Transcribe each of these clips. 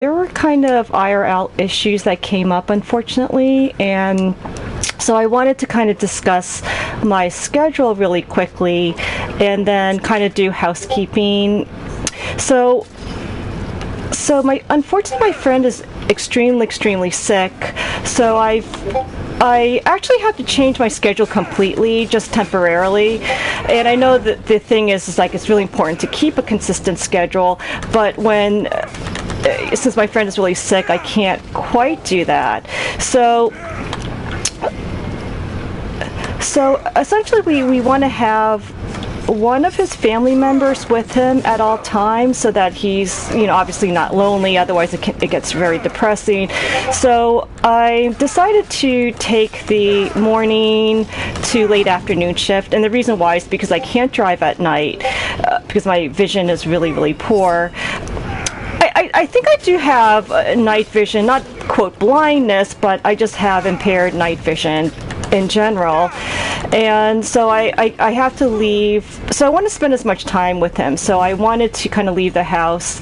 there were kind of IRL issues that came up, unfortunately, and so I wanted to kind of discuss my schedule really quickly and then kind of do housekeeping. So unfortunately my friend is extremely sick, so I actually have to change my schedule completely, just temporarily. And I know that the thing is like it's really important to keep a consistent schedule, but since my friend is really sick, I can't quite do that. So essentially we want to have one of his family members with him at all times so that he's, obviously not lonely, otherwise it gets very depressing. So I decided to take the morning to late afternoon shift, and the reason why is because I can't drive at night because my vision is really poor. I think I do have night vision, not quote blindness, but I just have impaired night vision in general, and so I have to leave. So I want to spend as much time with him, so I wanted to kind of leave the house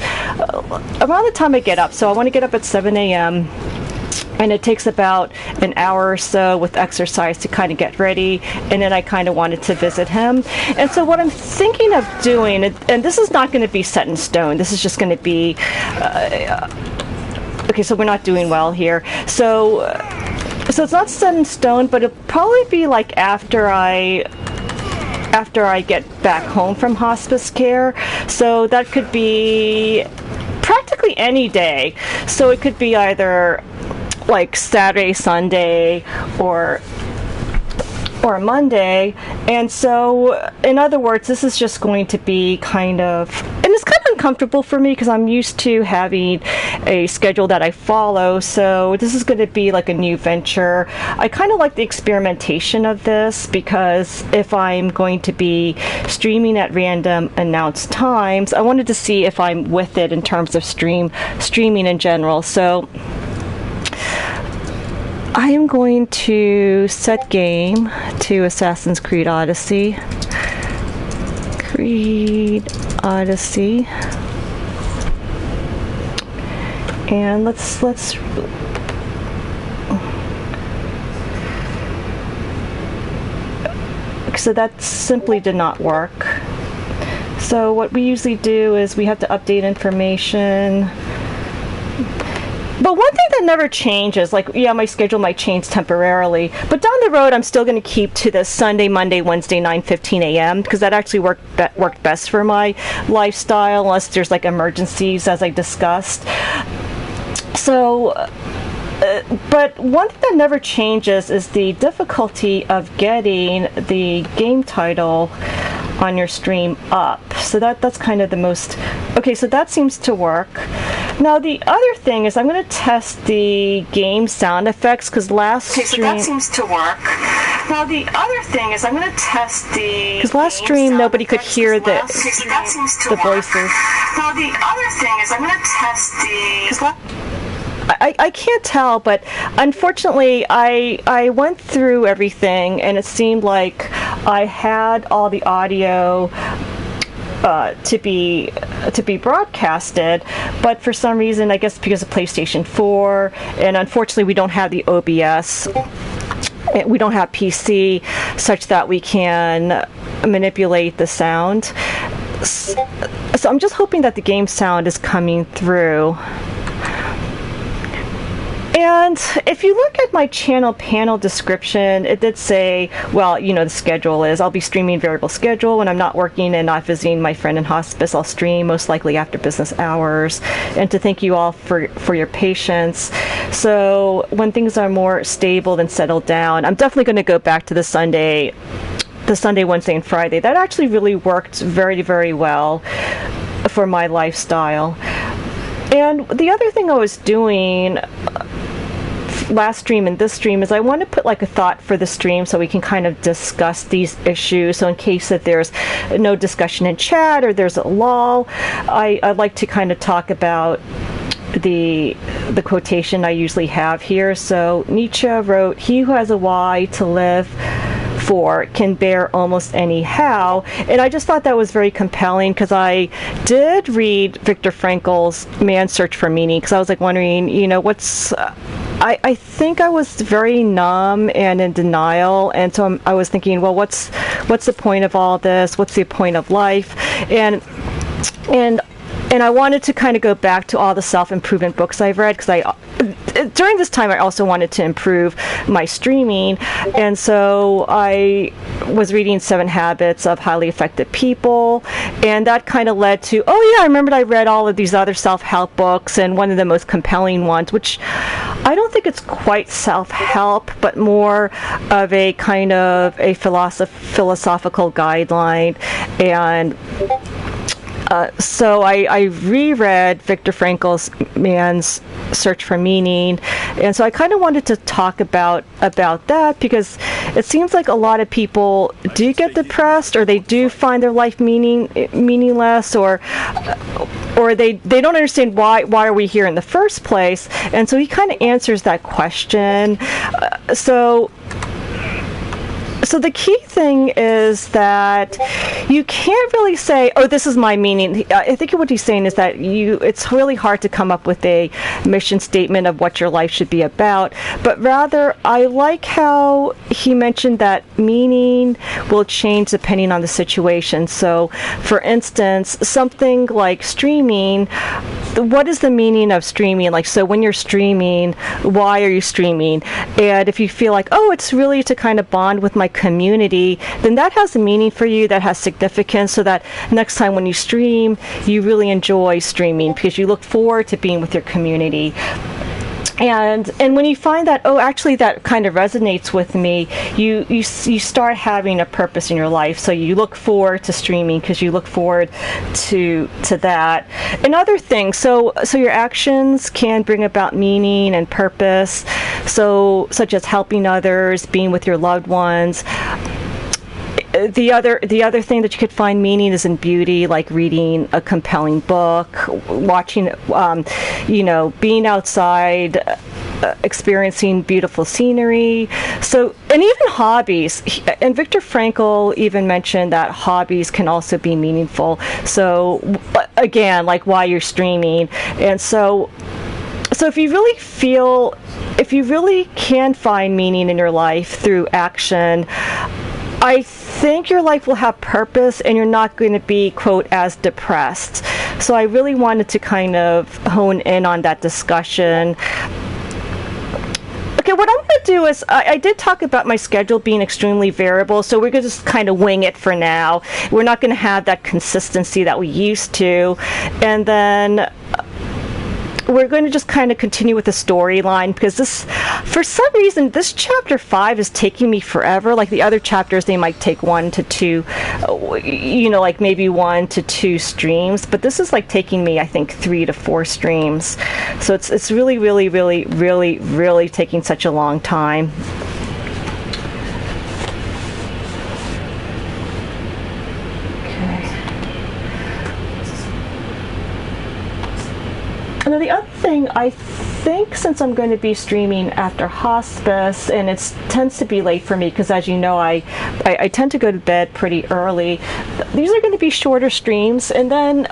around the time I get up. So I want to get up at 7 a.m. and it takes about an hour or so with exercise to kind of get ready, and then I kind of wanted to visit him. And so what I'm thinking of doing, and this is not going to be set in stone, this is just going to be okay, so we're not doing well here, so it's not set in stone, but it'll probably be like after I get back home from hospice care. So that could be practically any day. So it could be either like Saturday, Sunday, or Monday. And so in other words, this is just going to be kind of, and it's kind of uncomfortable for me because I'm used to having a schedule that I follow, so this is going to be like a new venture. I kind of like the experimentation of this because if I'm going to be streaming at random announced times, I wanted to see if I'm with it in terms of streaming in general. So I am going to set game to Assassin's Creed Odyssey. And let's so that simply did not work. So what we usually do is we have to update information. But one thing that never changes, like, yeah, my schedule might change temporarily, but down the road I'm still going to keep to the Sunday, Monday, Wednesday, 9:15 a.m. because that actually worked best for my lifestyle, unless there's like emergencies, as I discussed. So, but one thing that never changes is the difficulty of getting the game title on your stream up. So that's kind of the most. Okay, so that seems to work. Now the other thing is I'm going to test the game sound effects because last stream. So that seems to work. Now the other thing is I'm going to test the. Because last stream nobody could hear the voices. Now the other thing is I'm going to test the. I can't tell, but unfortunately I went through everything and it seemed like I had all the audio to be broadcasted, but for some reason, I guess because of PlayStation 4, and unfortunately we don't have the OBS, we don't have PC such that we can manipulate the sound. So I'm just hoping that the game sound is coming through. And if you look at my channel panel description, it did say, well, the schedule is, I'll be streaming variable schedule when I'm not working and not visiting my friend in hospice. I'll stream most likely after business hours. And to thank you all for your patience. So when things are more stable and settled down, I'm definitely going to go back to the Sunday, Wednesday, and Friday. That actually really worked very well for my lifestyle. And the other thing I was doing last stream and this stream is I want to put like a thought for the stream so we can kind of discuss these issues. So in case that there's no discussion in chat or there's a lull, I'd like to kind of talk about the quotation I usually have here. So Nietzsche wrote, "He who has a why to live for can bear almost anyhow. And I just thought that was very compelling because I did read Viktor Frankl's Man's Search for Meaning, because I was like wondering, what's... I think I was very numb and in denial, and so I was thinking, well, what's the point of all this? What's the point of life? And I wanted to kind of go back to all the self-improvement books I've read, because during this time I also wanted to improve my streaming, and so I was reading 7 Habits of Highly Effective People, and that kind of led to, I remembered I read all of these other self-help books, and one of the most compelling ones, which I don't think it's quite self-help, but more of a kind of a philosophical guideline. And so I reread Viktor Frankl's Man's Search for Meaning, and so I kind of wanted to talk about that, because it seems like a lot of people do get depressed, or they do find their life meaningless, or they don't understand why are we here in the first place. And so he kind of answers that question. So the key thing is that you can't really say, this is my meaning. I think what he's saying is that it's really hard to come up with a mission statement of what your life should be about, but rather I like how he mentioned that meaning will change depending on the situation. So for instance, something like streaming, what is the meaning of streaming? Like, so when you're streaming, why are you streaming? And if you feel like, it's really to kind of bond with my community, then that has a meaning for you, that has significance, so that next time when you stream, you really enjoy streaming because you look forward to being with your community. And when you find that, actually that kind of resonates with me, you start having a purpose in your life. So you look forward to streaming because you look forward to that. And other things, so your actions can bring about meaning and purpose, so such as helping others, being with your loved ones. The other thing that you could find meaning is in beauty, like reading a compelling book, watching, being outside, experiencing beautiful scenery. So, and even hobbies. And Viktor Frankl even mentioned that hobbies can also be meaningful. So, again, like why you're streaming. And so if you really can find meaning in your life through action, I think your life will have purpose and you're not going to be, quote, as depressed. So I really wanted to kind of hone in on that discussion. Okay, what I'm going to do is, I did talk about my schedule being extremely variable, so we're going to just kind of wing it for now. We're not going to have that consistency that we used to. And then we're going to just kind of continue with the storyline, because for some reason, this chapter 5 is taking me forever. Like the other chapters, they might take 1 to 2, like maybe 1 to 2 streams, but this is like taking me, I think, 3 to 4 streams. So it's really, really, really, really, really taking such a long time. And then the other thing, I think since I'm going to be streaming after hospice, and it tends to be late for me because, as you know, I tend to go to bed pretty early, these are going to be shorter streams. And then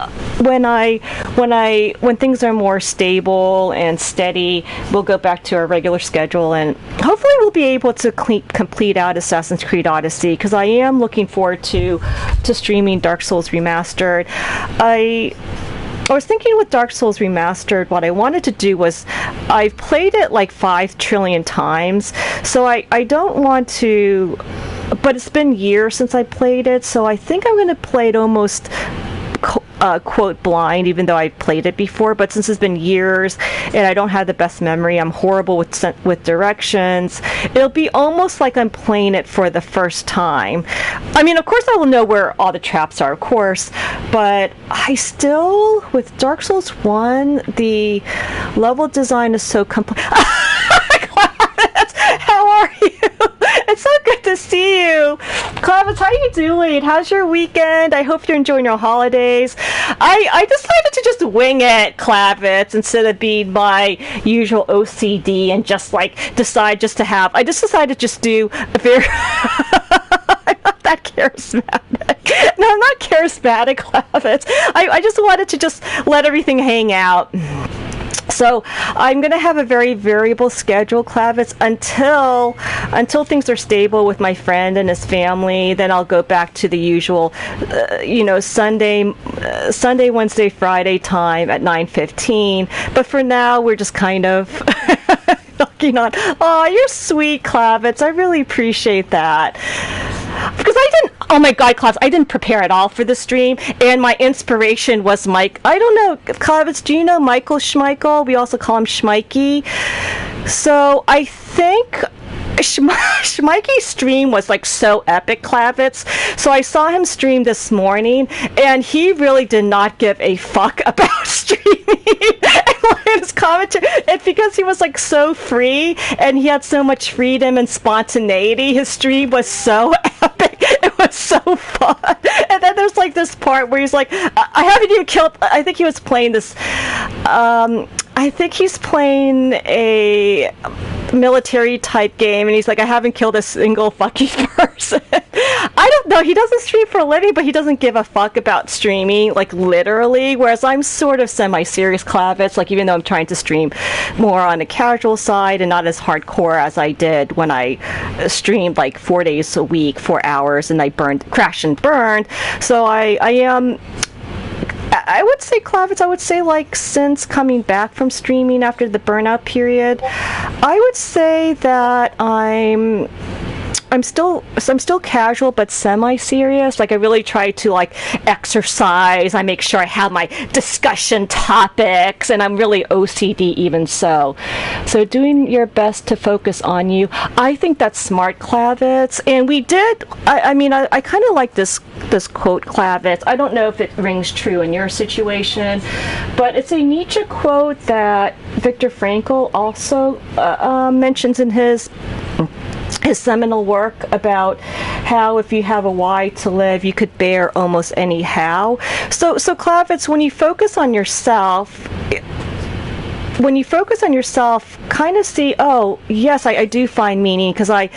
when things are more stable and steady, we'll go back to our regular schedule, and hopefully we'll be able to complete out Assassin's Creed Odyssey, because I am looking forward to streaming Dark Souls Remastered. I was thinking with Dark Souls Remastered, what I wanted to do was, I've played it like 5 trillion times, so I don't want to, but it's been years since I played it, so I think I'm going to play it almost quote blind, even though I played it before. But since it's been years and I don't have the best memory, I'm horrible with directions, it'll be almost like I'm playing it for the first time. I mean, of course I will know where all the traps are, of course, but I still, with Dark Souls 1, the level design is so complex. How are you? It's so good to see you. Clavis, how are you doing? How's your weekend? I hope you're enjoying your holidays. I decided to just wing it, Clavis, instead of being my usual OCD and just like decide just to have. I just decided to just do a very that charismatic. No, I'm not charismatic, Clavitz. I just wanted to just let everything hang out. So I'm going to have a very variable schedule, Clavitz, until things are stable with my friend and his family. Then I'll go back to the usual, Sunday, Wednesday, Friday time at 9:15. But for now, we're just kind of knocking on. Oh, you're sweet, Clavitz. I really appreciate that. Because oh my God, Clavitz, I didn't prepare at all for the stream, and my inspiration was Mike. I don't know, Clavitz, do you know Michael Schmeichel? We also call him Schmeikey. So I think Schmeikey's stream was like so epic, Clavitz. So I saw him stream this morning, and he really did not give a fuck about streaming. And his commentary, and because he was like so free and he had so much freedom and spontaneity, his stream was so epic. It was so fun. And then there's like this part where he's like, I haven't even killed. I think he was playing this. I think he's playing a military type game, and he's like, I haven't killed a single fucking person. I don't know, he doesn't stream for a living, but he doesn't give a fuck about streaming, like literally, whereas I'm sort of semi-serious, Clavitz, like even though I'm trying to stream more on the casual side and not as hardcore as I did when I streamed like 4 days a week, 4 hours, and I crashed and burned. So I would say, Clavitz, like since coming back from streaming after the burnout period, I would say that I'm still casual but semi-serious. Like I really try to like exercise. I make sure I have my discussion topics, and I'm really OCD even so. So doing your best to focus on you. I think that's smart, Clavitz. And we did. I kind of like this quote, Clavitz. I don't know if it rings true in your situation, but it's a Nietzsche quote that Viktor Frankl also mentions in his seminal work about how if you have a why to live, you could bear almost any how. So Clavitz, when you focus on yourself, kind of see, oh, yes, I do find meaning, because I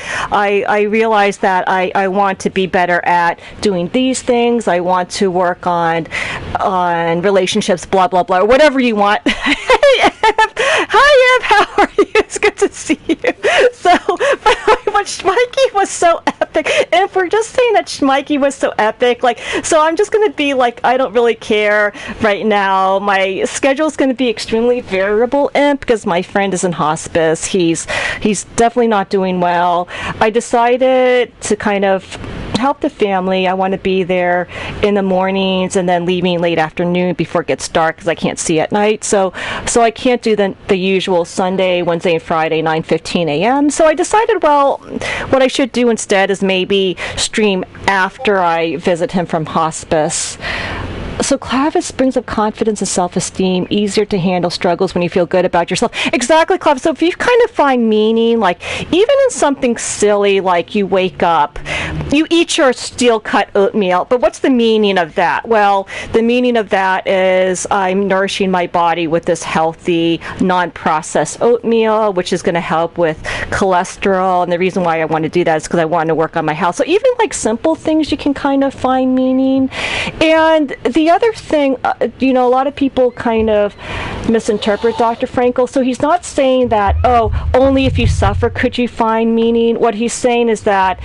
realize that I want to be better at doing these things. I want to work on relationships, blah, blah, blah, or whatever you want. Hi, Ev, how are you? It's good to see you. So, but Schmeikey was so epic, and if we're just saying that Schmeikey was so epic, like, so I'm just going to be like, I don't really care right now. My schedule's going to be extremely variable, because my friend is in hospice. He's definitely not doing well. I decided to kind of help the family. I want to be there in the mornings and then leaving late afternoon before it gets dark, because I can't see at night. So I can't do the usual Sunday, Wednesday, and Friday 9:15 a.m. So I decided, well, what I should do instead is maybe stream after I visit him from hospice. So Clavitz brings up confidence and self-esteem, easier to handle struggles when you feel good about yourself. Exactly, Clavitz. So if you kind of find meaning, like even in something silly, like you wake up, you eat your steel-cut oatmeal, but what's the meaning of that? Well, the meaning of that is I'm nourishing my body with this healthy, non-processed oatmeal, which is going to help with cholesterol. And the reason why I want to do that is because I want to work on my health. So even like simple things, you can kind of find meaning. And the other thing, a lot of people kind of misinterpret Dr. Frankl. So he's not saying that, oh, only if you suffer could you find meaning. What he's saying is that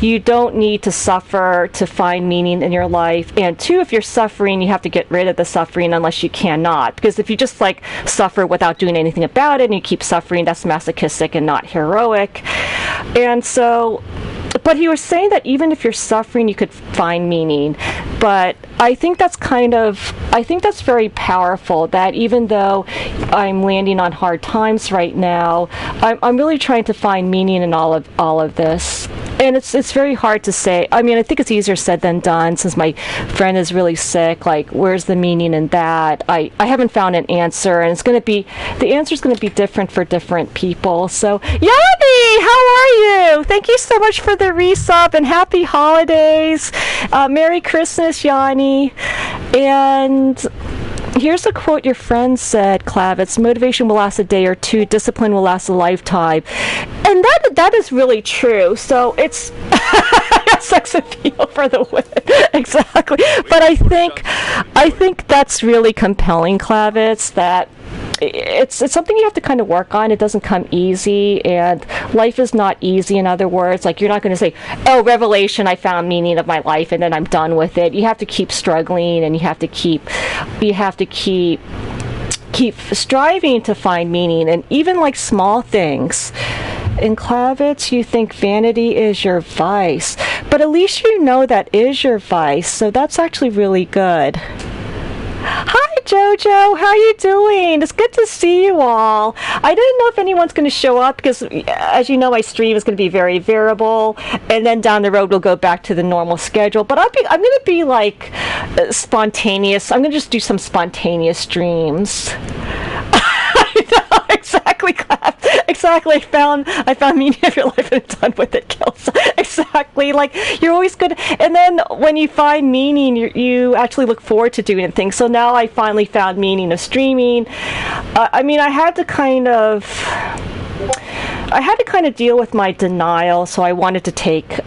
you don't need to suffer to find meaning in your life. And two, if you're suffering, you have to get rid of the suffering unless you cannot. Because if you just like suffer without doing anything about it and you keep suffering, that's masochistic and not heroic. And so, but he was saying that even if you're suffering, you could find meaning. But I think that's very powerful, that even though I'm landing on hard times right now, I'm really trying to find meaning in all of this. And it's very hard to say. I mean, I think it's easier said than done, since my friend is really sick. Like, where's the meaning in that? I haven't found an answer, and the answer is going to be different for different people. So, Yanni, how are you? Thank you so much for the resub, and happy holidays. Merry Christmas, Yanni. And here's a quote your friend said, Clavitz: motivation will last a day or two, discipline will last a lifetime. And that is really true. So it's sex appeal for the win. Exactly. But I think that's really compelling, Klavitz, that it's something you have to kind of work on. It doesn't come easy, and life is not easy. In other words, like, you're not going to say, "Oh, revelation! I found meaning of my life, and then I'm done with it." You have to keep struggling, and you have to keep striving to find meaning, and even like small things. In Klavitz, you think vanity is your vice, but at least you know that is your vice, so that's actually really good. Hi, Jojo. How you doing? It's good to see you all. I didn't know if anyone's going to show up because, as you know, my stream is going to be very variable, and then down the road we'll go back to the normal schedule. But I'm going to be like spontaneous. I'm going to just do some spontaneous streams. I know, exactly, Clap. Exactly. I found meaning of your life and I'm done with it, Kels. Exactly. Like, you're always good. And then when you find meaning, you actually look forward to doing things. So now I finally found meaning of streaming. I mean, I had to kind of deal with my denial, so I wanted to take,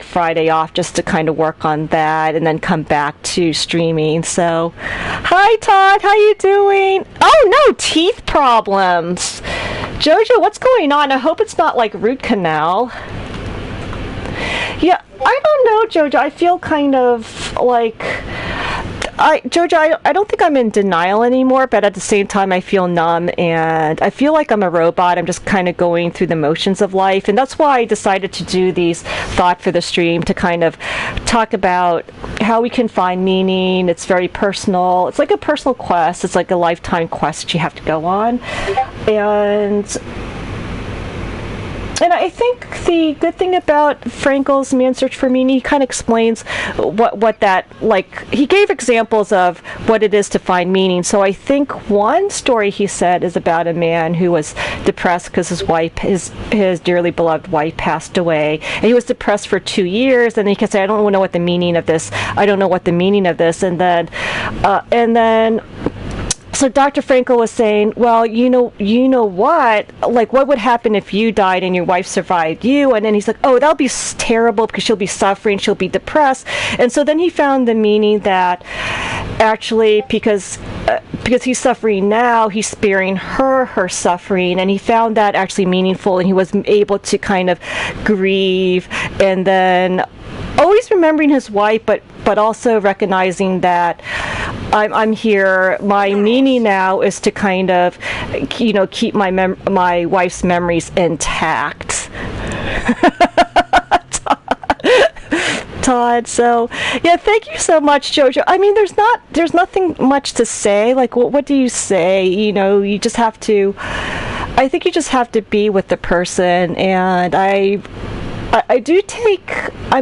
Friday off just to kind of work on that and then come back to streaming. So, hi, Todd, how you doing? Oh, no, teeth problems. Jojo, what's going on? I hope it's not like root canal. Yeah, I don't know, Jojo. I feel kind of like... Jojo, I don't think I'm in denial anymore, but at the same time I feel numb and I feel like I'm a robot. I'm just kind of going through the motions of life, and that's why I decided to do these Thought for the Stream, to kind of talk about how we can find meaning. It's very personal. It's like a personal quest. It's like a lifetime quest that you have to go on. And I think the good thing about Frankel's Man's Search for Meaning, he kind of explains what that, like, he gave examples of what it is to find meaning. So I think one story he said is about a man who was depressed because his wife, his dearly beloved wife, passed away. And he was depressed for 2 years, and he could say, I don't know what the meaning of this, I don't know what the meaning of this. And then so Dr. Frankel was saying, well, you know what? Like, what would happen if you died and your wife survived you? And then he's like, oh, that'll be terrible because she'll be suffering, she'll be depressed. And so then he found the meaning that actually, because he's suffering now, he's sparing her suffering, and he found that actually meaningful, and he was able to kind of grieve, and then always remembering his wife, but also recognizing that I'm here. My meaning now is to kind of, keep my wife's memories intact. Todd, so yeah, thank you so much, Jojo. I mean, there's nothing much to say. Like, what do you say? You just have to. I think you just have to be with the person, and I'm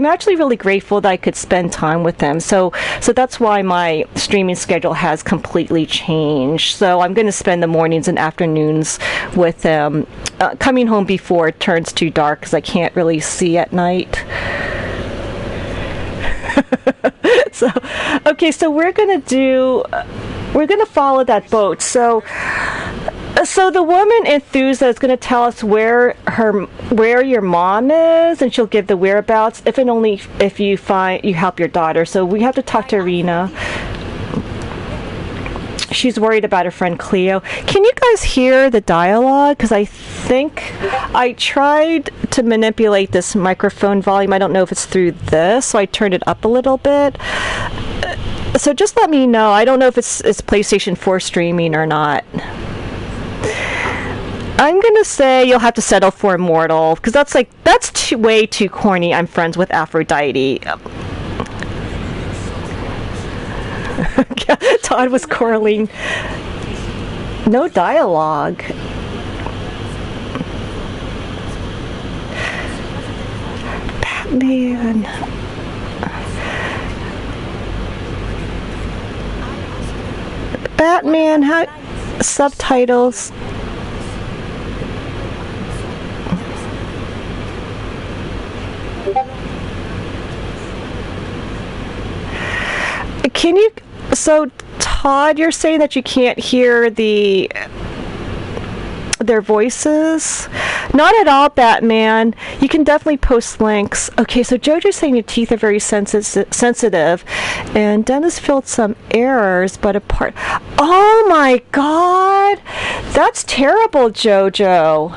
actually really grateful that I could spend time with them. So that's why my streaming schedule has completely changed. So I'm going to spend the mornings and afternoons with them, coming home before it turns too dark because I can't really see at night. So we're going to follow that boat. So the woman enthused is going to tell us where your mom is, and she'll give the whereabouts if you help your daughter. So we have to talk to Irina. She's worried about her friend Cleo. Can you guys hear the dialogue? Because I think I tried to manipulate this microphone volume. I don't know if it's through this, so I turned it up a little bit. So just let me know. I don't know if it's PlayStation 4 streaming or not. I'm gonna say you'll have to settle for Immortal, because that's way too corny. I'm friends with Aphrodite. Todd was quarreling. No dialogue. Batman. Batman, how subtitles? Can you? So, Todd, you're saying that you can't hear their voices? Not at all, Batman. You can definitely post links. Okay, so JoJo's saying your teeth are very sensitive, and Dennis filled some errors, but apart. Oh my God, that's terrible, JoJo.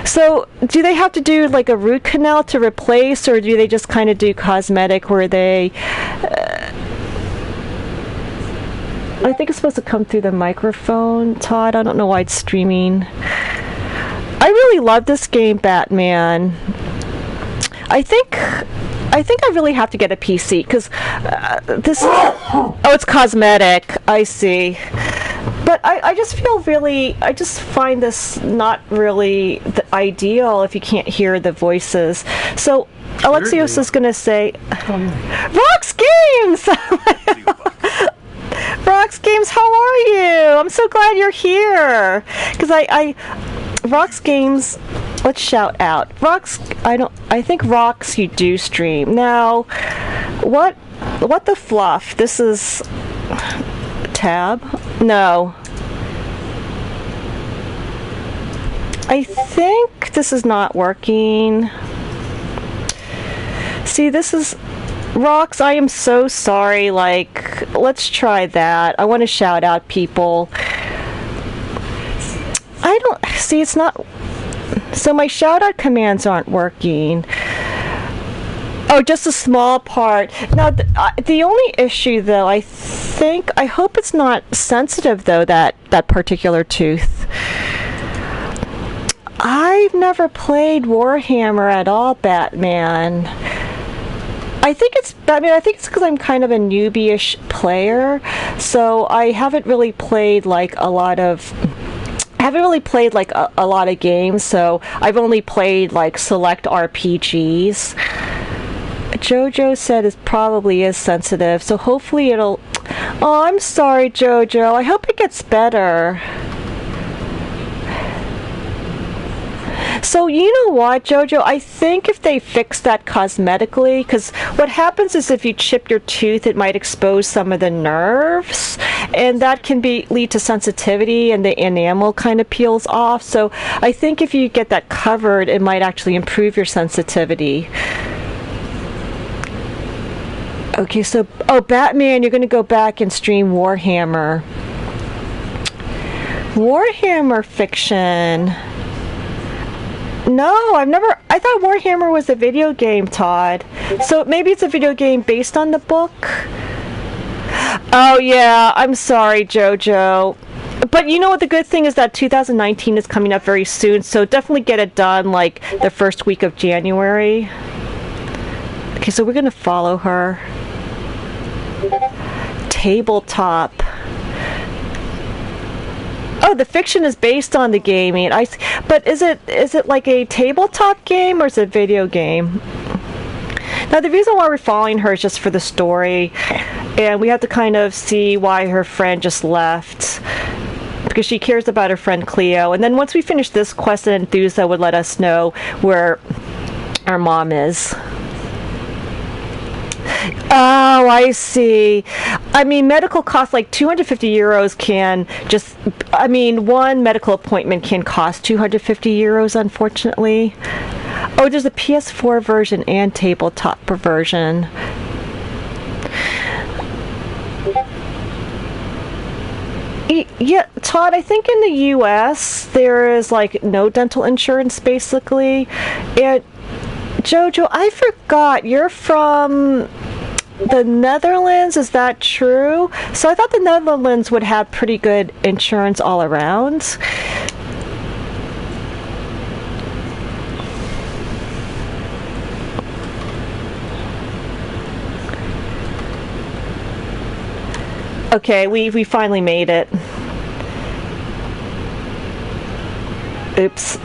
So, do they have to do like a root canal to replace, or do they just kind of do cosmetic where they? I think it's supposed to come through the microphone, Todd. I don't know why it's streaming. I really love this game, Batman. I think I really have to get a PC because this. Oh, it's cosmetic. I see. But I just feel really. I just find this not really ideal if you can't hear the voices. So Alexios is going to say, "Rox Games." Rox Games, how are you? I'm so glad you're here. Because Rox Games, let's shout out. I think Rox, you do stream. Now, what the fluff? This is tab? No. I think this is not working. See, this is Rox, I am so sorry. Like, let's try that. I want to shout out people. I don't see, it's not. So my shout out commands aren't working. Oh, just a small part. Now, the only issue, though, I hope it's not sensitive, though, that particular tooth. I've never played Warhammer at all, Batman. I think it's because I'm kind of a newbie-ish player, so I haven't really played like a lot of games, so I've only played like select RPGs. JoJo said it probably is sensitive, so hopefully it'll. Oh, I'm sorry, JoJo. I hope it gets better. So you know what, JoJo? I think if they fix that cosmetically, because what happens is if you chip your tooth, it might expose some of the nerves, and that can lead to sensitivity, and the enamel kind of peels off. So I think if you get that covered, it might actually improve your sensitivity. Okay, so Batman, you're going to go back and stream Warhammer. Warhammer fiction. No, I thought Warhammer was a video game, Todd. So maybe it's a video game based on the book? Oh yeah, I'm sorry, JoJo. But you know what, the good thing is that 2019 is coming up very soon, so definitely get it done like the first week of January. Okay, so we're gonna follow her. Tabletop. Oh, the fiction is based on the gaming. But is it like a tabletop game or is it a video game? Now, the reason why we're following her is just for the story, and we have to kind of see why her friend just left, because she cares about her friend Cleo. And then once we finish this quest, an Enthusa would let us know where our mom is. Oh, I see. I mean, medical costs like 250 euros can just. I mean, one medical appointment can cost 250 euros, unfortunately. Oh, there's a PS4 version and tabletop version. Yeah, Todd, I think in the US there is like no dental insurance basically. And JoJo, I forgot, you're from the Netherlands, is that true? So I thought the Netherlands would have pretty good insurance all around. Okay, we finally made it. Oops.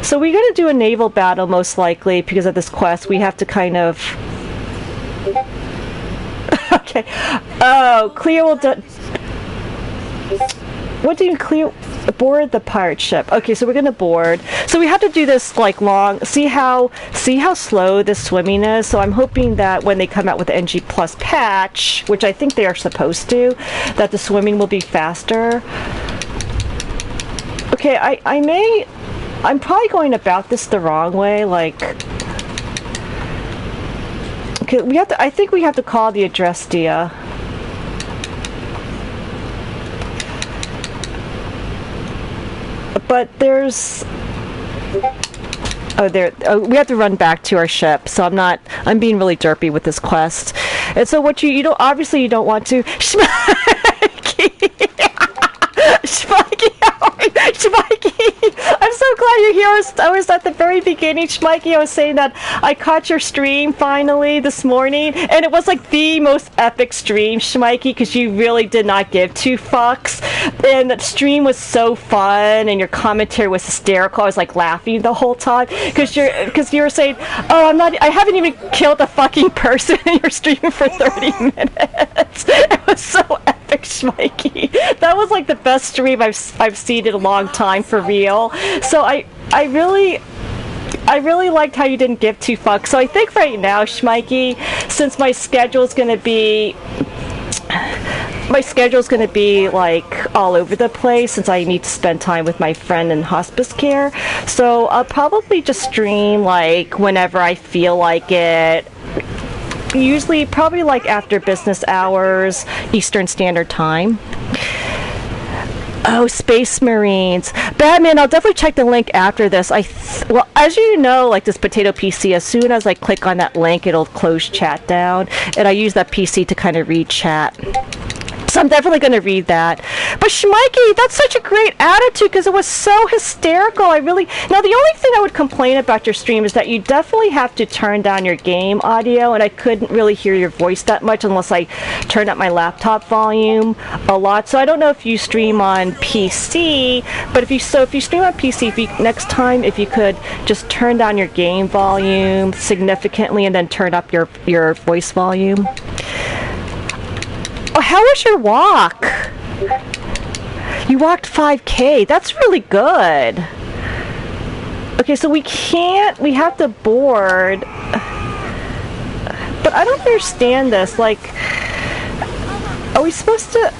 So we're going to do a naval battle most likely because of this quest. We have to kind of... Okay. Oh, Cleo will do... What do you Cleo... Board the pirate ship. Okay, so we're going to board. So we have to do this like long... See how slow this swimming is? So I'm hoping that when they come out with the NG Plus patch, which I think they are supposed to, that the swimming will be faster. Okay, I'm probably going about this the wrong way, like, okay, I think we have to call the address Dia. But there's, we have to run back to our ship, so I'm being really derpy with this quest. And so what you don't, obviously you don't want to, Schmikey, I'm so glad you're here. I was at the very beginning, Schmikey. I was saying that I caught your stream finally this morning, and it was like the most epic stream, Schmikey, because you really did not give two fucks, and the stream was so fun, and your commentary was hysterical. I was like laughing the whole time because you were saying, "Oh, I haven't even killed a fucking person," and you're streaming for 30 minutes. It was so epic, Schmikey. That was like the best stream I've seen in a long time, for real. So I really liked how you didn't give two fucks. So I think right now, Schmikey, since my schedule's gonna be like all over the place, since I need to spend time with my friend in hospice care, so I'll probably just stream like whenever I feel like it. Usually probably like after business hours, Eastern Standard Time. Oh, Space Marines. Batman, I'll definitely check the link after this. Well, as you know, like this Potato PC, as soon as I click on that link, it'll close chat down. And I use that PC to kind of read chat. So I'm definitely going to read that. But Schmikey, that's such a great attitude because it was so hysterical. Now, the only thing I would complain about your stream is that you definitely have to turn down your game audio, and I couldn't really hear your voice that much unless I turned up my laptop volume a lot. So I don't know if you stream on PC, but if you stream on PC, next time if you could just turn down your game volume significantly and then turn up your voice volume. Oh, how was your walk? You walked 5K. That's really good. Okay, so we have to board. But I don't understand this. Like, are we supposed to...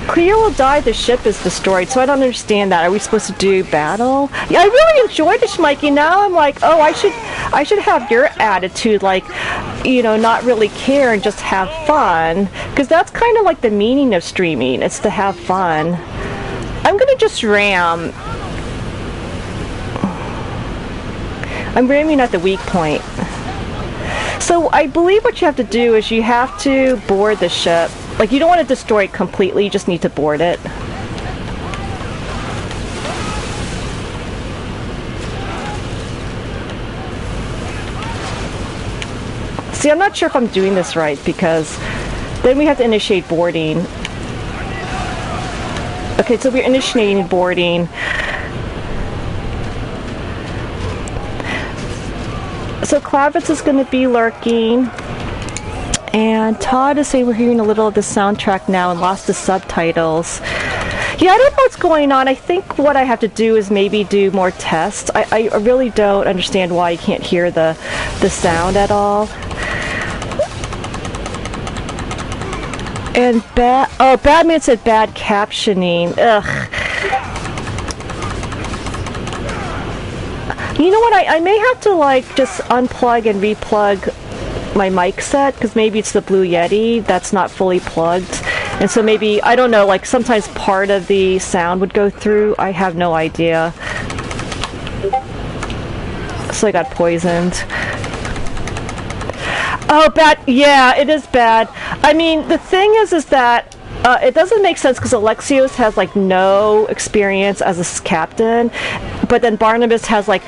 Cleo will die, the ship is destroyed, so I don't understand that. Are we supposed to do battle? Yeah, I really enjoyed it, Schmikey. Now I'm like, oh, I should have your attitude, like, you know, not really care and just have fun. Because that's kind of like the meaning of streaming. It's to have fun. I'm gonna just ram. I'm ramming at the weak point. So I believe what you have to do is you have to board the ship. Like, you don't want to destroy it completely, you just need to board it. See, I'm not sure if I'm doing this right, because then we have to initiate boarding. Okay, so we're initiating boarding. So Klavitz is going to be lurking. And Todd is saying we're hearing a little of the soundtrack now and lost the subtitles. Yeah, I don't know what's going on. I think what I have to do is maybe do more tests. I really don't understand why you can't hear the sound at all. And Badman said bad captioning. Ugh. You know what? I may have to like just unplug and replug my mic set, because maybe it's the Blue Yeti that's not fully plugged, and so maybe, I don't know, like sometimes part of the sound would go through. I have no idea. So I got poisoned. Oh, bad. Yeah, it is bad. I mean, the thing is that it doesn't make sense because Alexios has like no experience as a captain, but then Barnabas has like,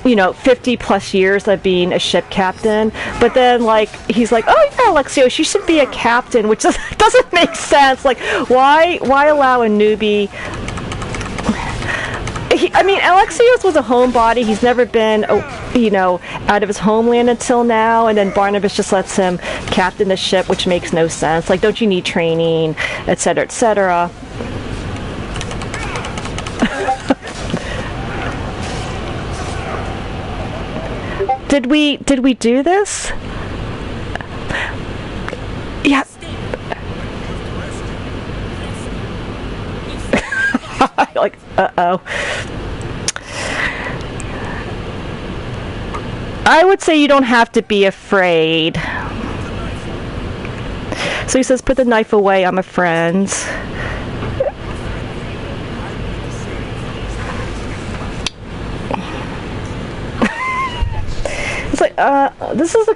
you know, 50 plus years of being a ship captain. But then like he's like, oh yeah, Alexios, you should be a captain, which doesn't make sense. Like, why allow a newbie? I mean, Alexios was a homebody. He's never been, you know, out of his homeland until now, and then Barnabas just lets him captain the ship, which makes no sense. Like, don't you need training, etc., etc.? Did we do this? Yeah. Like, uh-oh. I would say you don't have to be afraid. So he says, put the knife away, I'm a friend. It's like, this is a...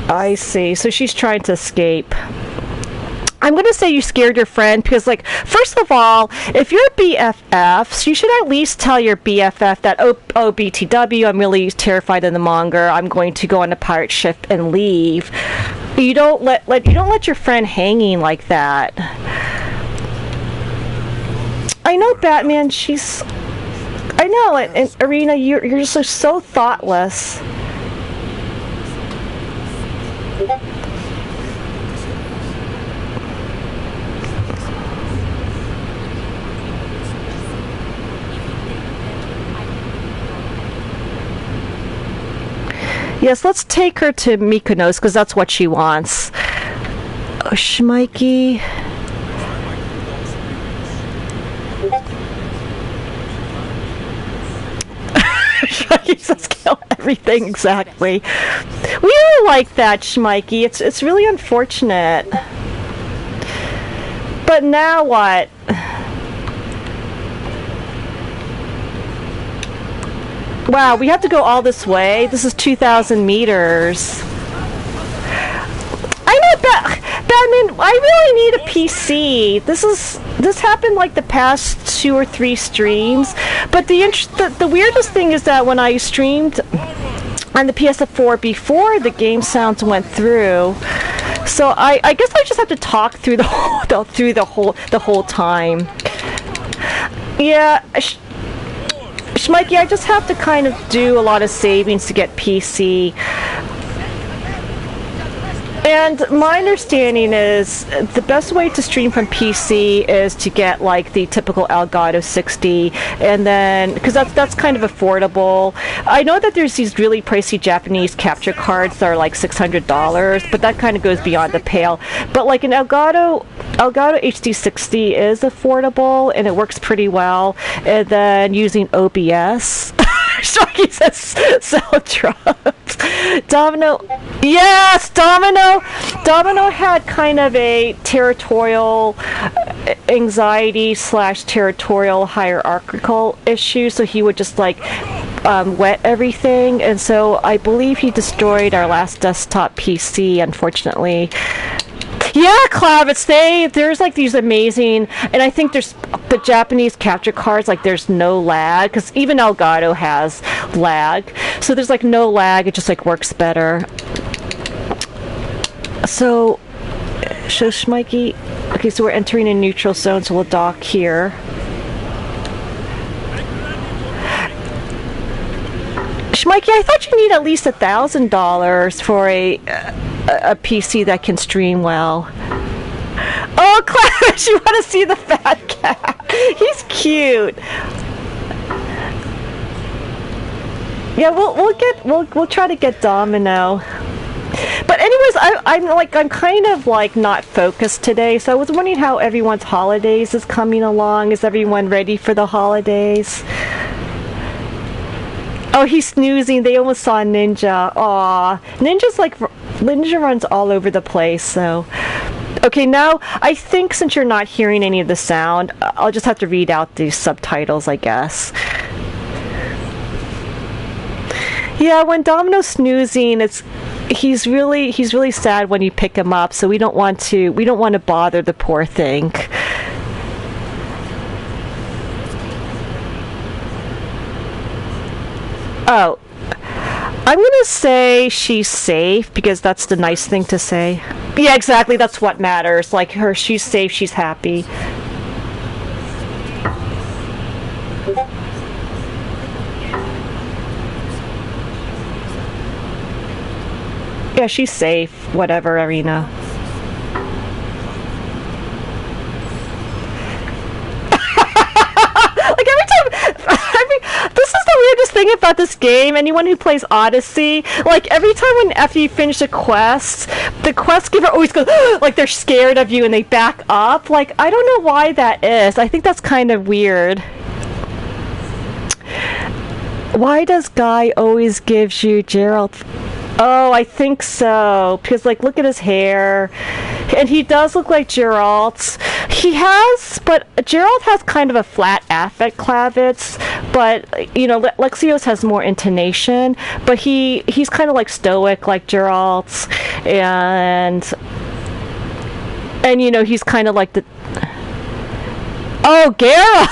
I see. So she's trying to escape. I'm going to say you scared your friend because, like, first of all, if you're BFFs, you should at least tell your BFF that, oh, BTW, I'm really terrified of the manga. I'm going to go on a pirate ship and leave. You don't let your friend hanging like that. I know, Batman. I know, and Arena, you're just so thoughtless. Yes, let's take her to Mykonos because that's what she wants. Oh, Shmikey. Shmikey says kill everything, exactly. We don't like that, Shmikey. It's really unfortunate. But now what? Wow, we have to go all this way? This is 2,000 meters. I know, Batman, I really need a PC. This happened like the past 2 or 3 streams. But the weirdest thing is that when I streamed on the PS4 before the game sounds went through, so I guess I just have to talk through the whole time. Yeah. Shmikey, I just have to kind of do a lot of savings to get PC. And my understanding is the best way to stream from PC is to get like the typical Elgato 60, and then because that's kind of affordable. I know that there's these really pricey Japanese capture cards that are like $600, but that kind of goes beyond the pale. But like an Elgato HD60 is affordable and it works pretty well. And then using OBS. Sharky says sell drugs. Domino, yes, Domino had kind of a territorial anxiety / territorial hierarchical issue, so he would just like wet everything, and so I believe he destroyed our last desktop PC, unfortunately. Yeah, Klavitz, there's like these amazing, and I think there's the Japanese capture cards, like there's no lag, because even Elgato has lag, so there's like no lag, it just like works better. So Shmikey, okay, so we're entering a neutral zone, so we'll dock here. Shmikey, I thought you need at least $1,000 for a PC that can stream well. Oh, Clash, you want to see the fat cat? He's cute. Yeah, we'll try to get Domino. But anyways, I'm kind of like not focused today, so I was wondering how everyone's holidays is coming along. Is everyone ready for the holidays? Oh, he's snoozing. They almost saw Ninja. Aw. Ninja runs all over the place, so. Okay, now, I think since you're not hearing any of the sound, I'll just have to read out the subtitles, I guess. Yeah, when Domino's snoozing, he's really sad when you pick him up, so we don't want to bother the poor thing. Oh, I'm gonna say she's safe because that's the nice thing to say. Yeah, exactly. That's what matters. Like she's safe. She's happy. Yeah, she's safe. Whatever, Arena. Like every time, this is the weirdest thing about this game, anyone who plays Odyssey, like every time after you finish a quest, the quest giver always goes like they're scared of you and they back up. Like, I don't know why that is. I think that's kind of weird. Why does Guy always gives you Gerald? Oh, I think so. Because, like, look at his hair. And he does look like Geralt. But Geralt has kind of a flat affect Klavitz. But, you know, Lexios has more intonation. But he's kind of like stoic like Geralt. And you know, he's kind of like the... Oh, Geralt!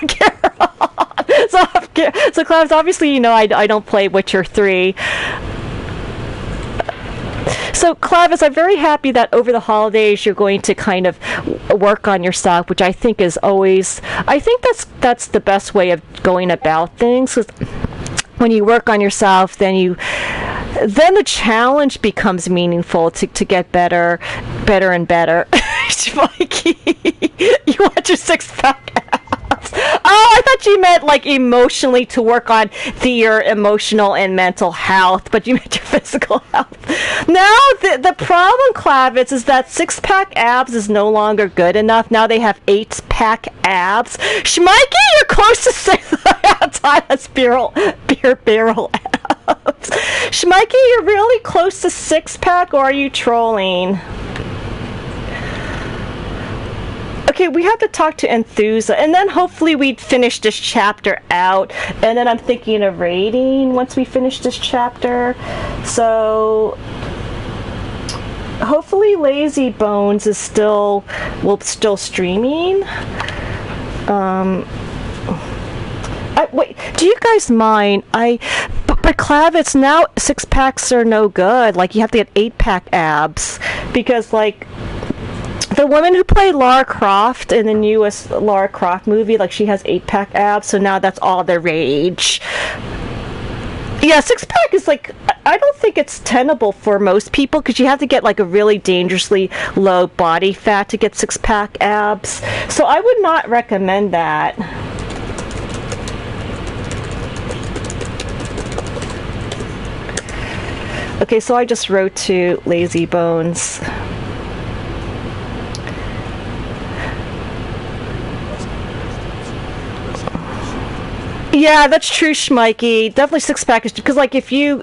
Geralt! So Klavitz, obviously, you know, I don't play Witcher 3. So, Clavis, I'm very happy that over the holidays you're going to kind of work on yourself, which I think is always... I think that's the best way of going about things. 'Cause when you work on yourself, then the challenge becomes meaningful to get better and better. Mikey, you want your six-pack abs? Oh, I thought you meant like emotionally to work on your emotional and mental health, but you meant your physical health. Now, the problem, Klavitz, is that six-pack abs is no longer good enough. Now they have eight-pack abs. Schmikey, you're close to six. That's barrel abs. Schmikey, you're really close to six-pack, or are you trolling? Okay, we have to talk to Enthusa, and then hopefully we'd finish this chapter out, and then I'm thinking of raiding once we finish this chapter. So hopefully Lazy Bones is still streaming. Wait, do you guys mind? But Klavitz, now six-packs are no good. Like, you have to get eight-pack abs, because, like, the woman who played Lara Croft in the newest Lara Croft movie, like, she has eight-pack abs, so now that's all the rage. Yeah, six-pack is, like, I don't think it's tenable for most people, because you have to get, like, a really dangerously low body fat to get six-pack abs. So I would not recommend that. Okay, so I just wrote to Lazy Bones. Yeah, that's true, Schmikey. Definitely six-pack is, because, like, if you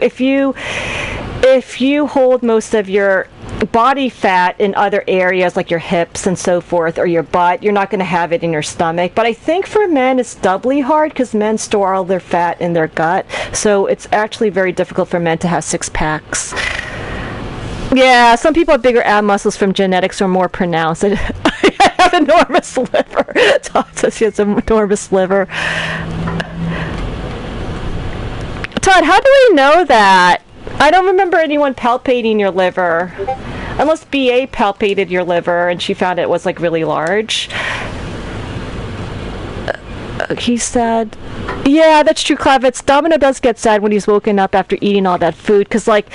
hold most of your body fat in other areas, like your hips and so forth, or your butt, you're not going to have it in your stomach. But I think for men it's doubly hard, because men store all their fat in their gut, so it's actually very difficult for men to have six-packs. Yeah, some people have bigger ab muscles from genetics or more pronounced. I have enormous liver. Todd says he has an enormous liver. Todd, how do we know that? I don't remember anyone palpating your liver. Unless BA palpated your liver and she found it was, like, really large. He said... Yeah, that's true, Klavitz. Domino does get sad when he's woken up after eating all that food, because, like,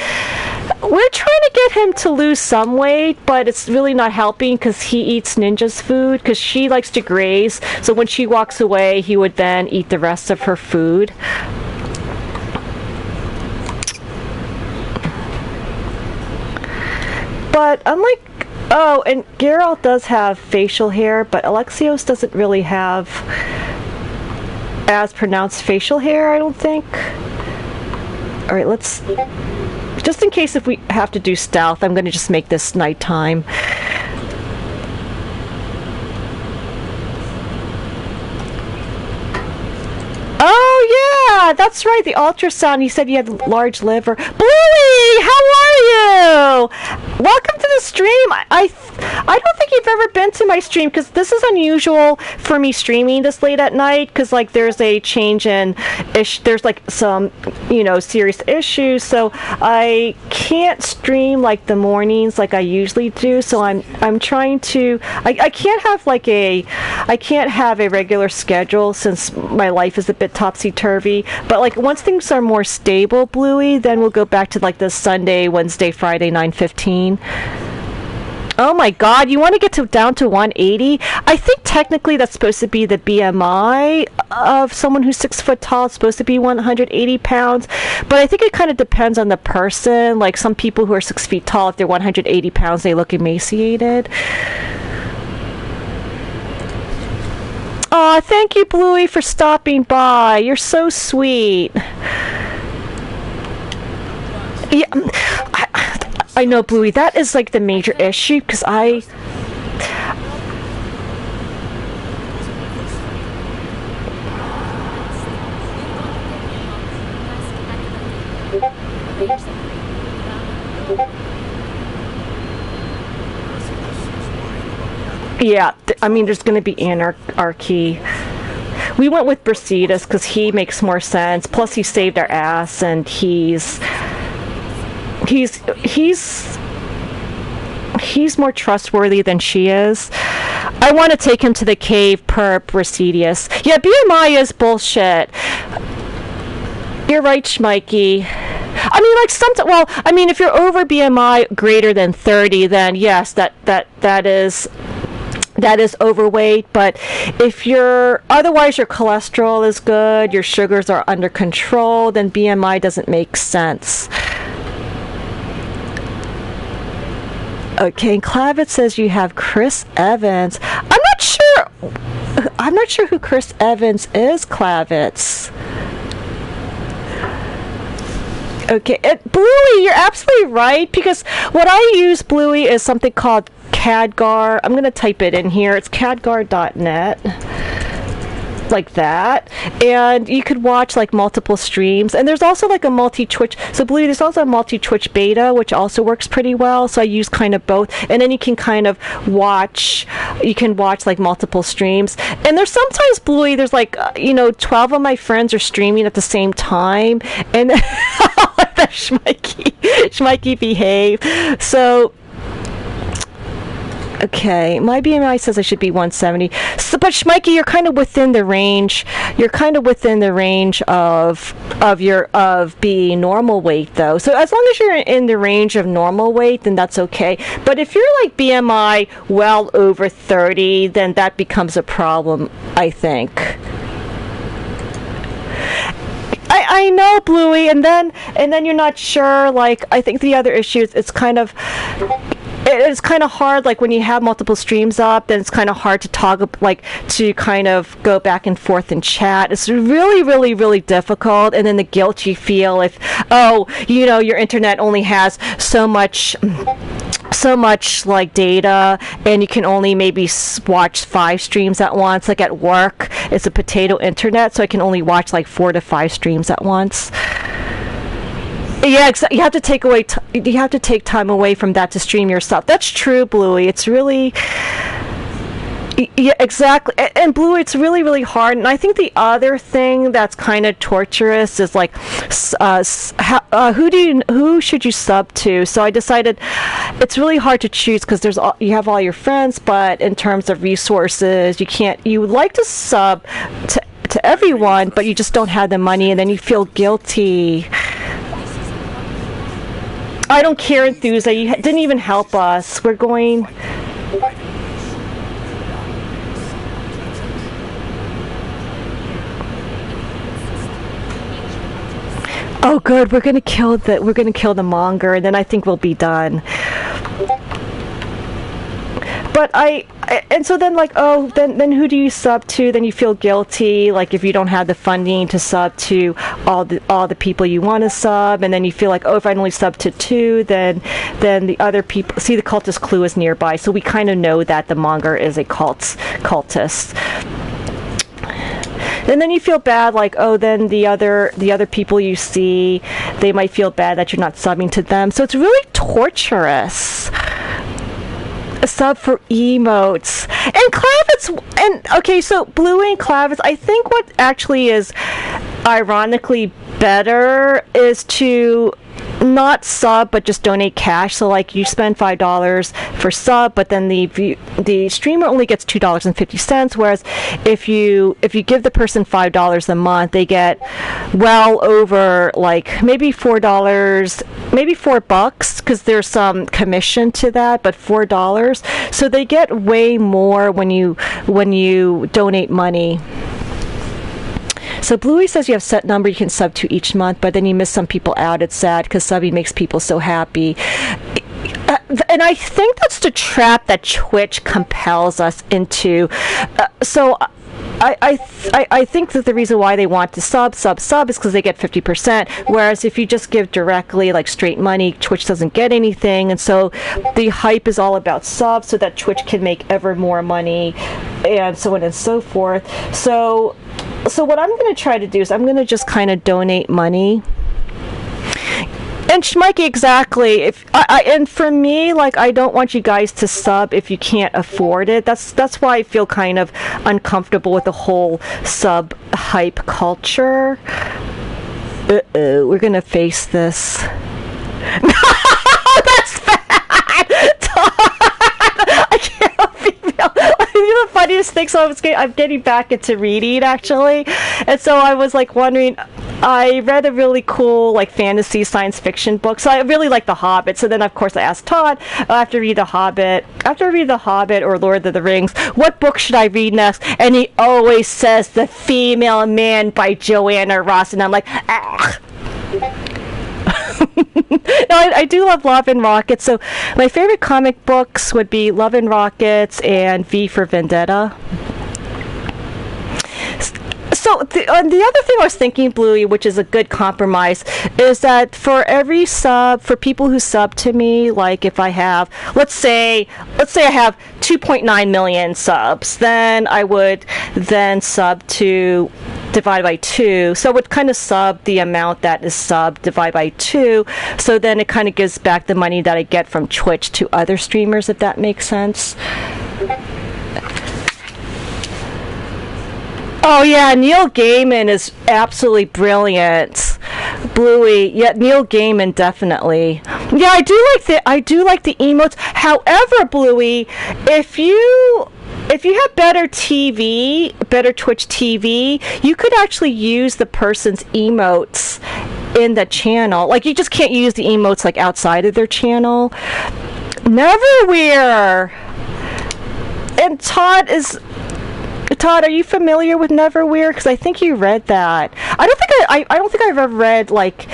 we're trying to get him to lose some weight, but it's really not helping, because he eats Ninja's food, because she likes to graze, so when she walks away, he would then eat the rest of her food. But unlike... Oh, and Geralt does have facial hair, but Alexios doesn't really have as pronounced facial hair, I don't think. Alright, let's... Just in case if we have to do stealth, I'm going to just make this nighttime. Oh, yeah! That's right, the ultrasound. He said you had large liver. Bluey! How are you? Welcome to the stream. I don't think you've ever been to my stream, because this is unusual for me streaming this late at night, because, like, there's a change in there's, like, some, you know, serious issues, so I can't stream, like, the mornings like I usually do, so I'm trying to... I can't have, like, I can't have a regular schedule, since my life is a bit topsy-turvy, but, like, once things are more stable, Bluey, then we'll go back to, like, the Sunday, Wednesday, Friday, 9:15. Oh my God, you want to get down to 180? I think technically that's supposed to be the BMI of someone who's 6 foot tall. It's supposed to be 180 pounds. But I think it kind of depends on the person. Like some people who are 6 feet tall, if they're 180 pounds, they look emaciated. Aw, thank you, Bluey, for stopping by. You're so sweet. Yeah, I know, Bluey, that is like the major issue because I mean, there's going to be anarchy. We went with Brasidas because he makes more sense. Plus, he saved our ass, and he's more trustworthy than she is. I want to take him to the cave per Brasidius. Yeah, BMI is bullshit. You're right, Schmikey. I mean, like if you're over BMI greater than 30, then yes, that is overweight. But if otherwise your cholesterol is good, your sugars are under control, then BMI doesn't make sense. Okay, and Clavitz says you have Chris Evans. I'm not sure who Chris Evans is, Clavitz. Okay, Bluey, you're absolutely right, because what I use, Bluey, is something called CADGAR. I'm going to type it in here. It's cadgar.net. Like that, and you could watch like multiple streams, and there's also like a multi-twitch. So Bluey, there's also a multi-twitch beta, which also works pretty well. So I use kind of both, and then you can watch like multiple streams. And there's sometimes, Bluey, there's like 12 of my friends are streaming at the same time, and that Schmikey behave. So okay, my BMI says I should be 170. So, but Schmikey, you're kind of within the range. You're kind of within the range of being normal weight, though. So as long as you're in the range of normal weight, then that's okay. But if you're like BMI well over 30, then that becomes a problem, I think. I know, Bluey, and then you're not sure. Like, I think the other issue is it's kind of hard, like when you have multiple streams up, then it's kind of hard to toggle, like to kind of go back and forth and chat. It's really, really, really difficult. And then the guilt you feel if, your internet only has so much like data, and you can only maybe watch 5 streams at once. Like at work, it's a potato internet, so I can only watch like 4 to 5 streams at once. Yeah, you have to take time away from that to stream yourself. That's true, Bluey. It's really, yeah, exactly. And Bluey, it's really, really hard. And I think the other thing that's kind of torturous is like, who should you sub to? So I decided it's really hard to choose because you have all your friends, but in terms of resources, you would like to sub to everyone, but you just don't have the money, and then you feel guilty. I don't care, Enthusa. You didn't even help us. We're going. Oh, good. We're gonna kill the monger, and then I think we'll be done. But and so then like, oh, then who do you sub to? Then you feel guilty, like if you don't have the funding to sub to all the people you want to sub, and then you feel like, oh, if I only sub to 2, then the other people. See, the cultist clue is nearby, so we kind of know that the monger is a cultist. And then you feel bad, like, oh, then the other people you see, they might feel bad that you're not subbing to them. So it's really torturous. A sub for emotes. And Clavitz, and okay, so Bluey and Clavitz, I think what actually is ironically better is to not sub, but just donate cash. So like you spend $5 for sub, but then the streamer only gets $2.50. Whereas if you give the person $5 a month, they get well over like maybe $4, maybe $4, because there's some commission to that, but $4. So they get way more when you donate money. So Bluey says you have set number you can sub to each month, but then you miss some people out. It's sad because subbing makes people so happy. And I think that's the trap that Twitch compels us into. I think that the reason why they want to sub is because they get 50%. Whereas if you just give directly, like straight money, Twitch doesn't get anything. And so the hype is all about subs so that Twitch can make ever more money and so on and so forth. So what I'm going to try to do is I'm going to just kind of donate money. And Schmikey, exactly. And for me, like, I don't want you guys to sub if you can't afford it. That's why I feel kind of uncomfortable with the whole sub hype culture. We're gonna face this. That's bad. I can't female. The funniest thing. So I'm getting back into reading actually, and so I was like wondering. I read a really cool like fantasy science fiction book, so I really like The Hobbit. So then of course I asked Todd, after I read The Hobbit or Lord of the Rings, what book should I read next? And he always says The Female Man by Joanna Ross, and I'm like, ah. No, I do love Love and Rockets. So my favorite comic books would be Love and Rockets and V for Vendetta. So the other thing I was thinking, Bluey, which is a good compromise, is that for every sub, for people who sub to me, like if I have, let's say I have 2.9 million subs, then I would then sub to divide by 2. So it would kind of sub the amount that is sub divide by 2. So then it kind of gives back the money that I get from Twitch to other streamers, if that makes sense. Oh yeah, Neil Gaiman is absolutely brilliant. Bluey, yeah, Neil Gaiman definitely. Yeah, I do like the emotes. However, Bluey, if you have better TV, better Twitch TV, you could actually use the person's emotes in the channel. Like you just can't use the emotes like outside of their channel. Neverwhere. And Todd, are you familiar with Neverwhere? Because I think you read that. I don't think I've ever read like.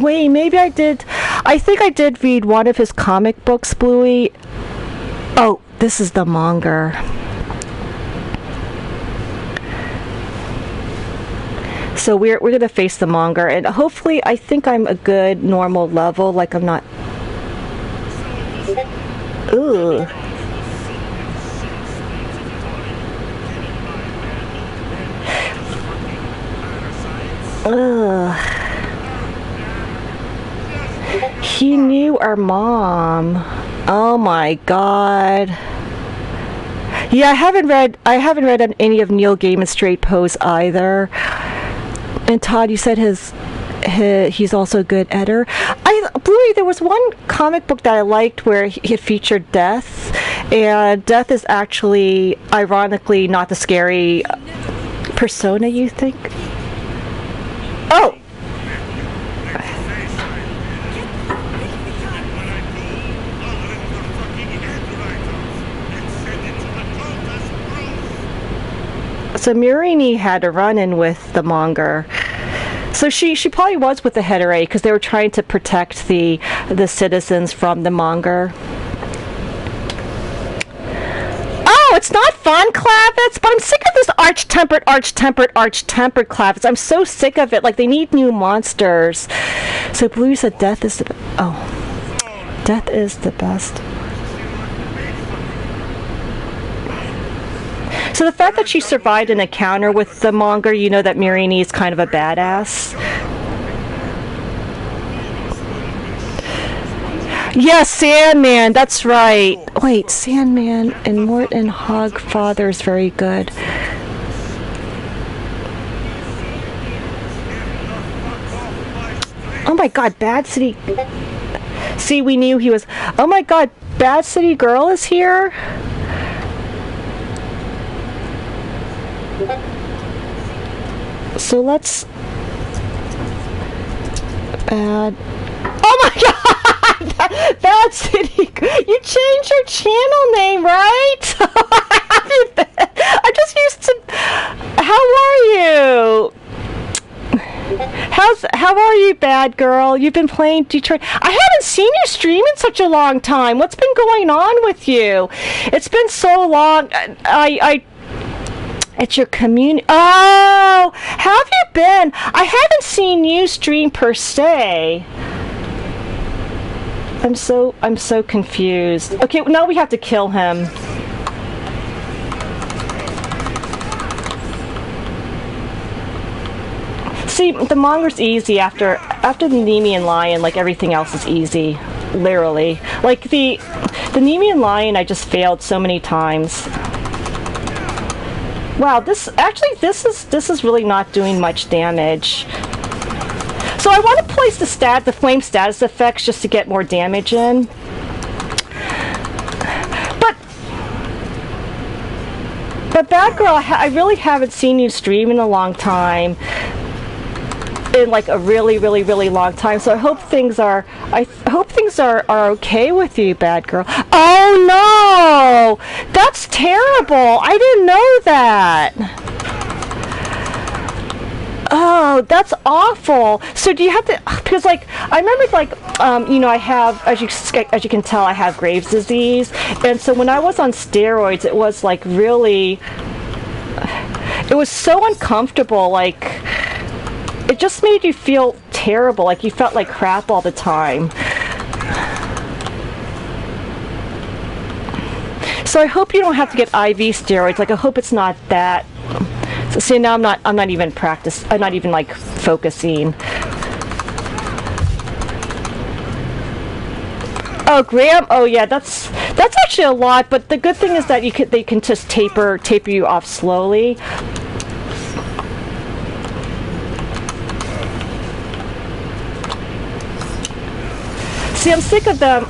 Wait, maybe I did. I think I did read one of his comic books, Bluey. Oh, this is the Monger. So we're gonna face the Monger, and hopefully, I think I'm a good normal level. Like I'm not. Ooh. Ugh. He knew our mom. Oh my god. Yeah, I haven't read any of Neil Gaiman's Straight Pose either. And Todd, you said he's also a good editor. Bluey, there was one comic book that I liked where he featured Death, and Death is actually, ironically, not the scary persona you think. Oh! So Murini had a run-in with the Monger. So she probably was with the Heterae because they were trying to protect the citizens from the Monger. It's not fun, Clavitz, but I'm sick of this arch-tempered Clavitz. I'm so sick of it. Like, they need new monsters. So Blue said death is the death is the best. So the fact that she survived an encounter with the Monger, you know that Mirini is kind of a badass. Yes, Sandman, that's right. Wait, Sandman and Morton Hogfather is very good. Oh my god, Bad City. See, we knew he was. Oh my god, Bad City Girl is here. So let's. Bad. Oh my god! Bad City. You changed your channel name, right? I'm just used to. How are you? How are you, Bad Girl? You've been playing Detroit. I haven't seen you stream in such a long time. What's been going on with you? It's been so long. It's your community. Oh, how have you been? I haven't seen you stream per se. I'm so confused. Okay, now we have to kill him. See, the Monger's easy after the Nemean Lion. Like everything else is easy, literally. Like the Nemean Lion, I just failed so many times. Wow, this is really not doing much damage. So I want to place the flame status effects just to get more damage in. But Bad Girl, I really haven't seen you stream in a long time. In like a really long time, so I hope things are okay with you, Bad Girl. Oh no, that's terrible. I didn't know that. Oh, that's awful. So do you have to? Because like I remember, like you know, I have, as you can tell, I have Graves' disease, and so when I was on steroids, it was like really, it was so uncomfortable. Like, it just made you feel terrible, like you felt like crap all the time. So I hope you don't have to get IV steroids. Like, I hope it's not that. So see, now I'm not even like focusing. Oh, Graham. Oh yeah, that's actually a lot. But the good thing is that they can just taper you off slowly. See, I'm sick of them.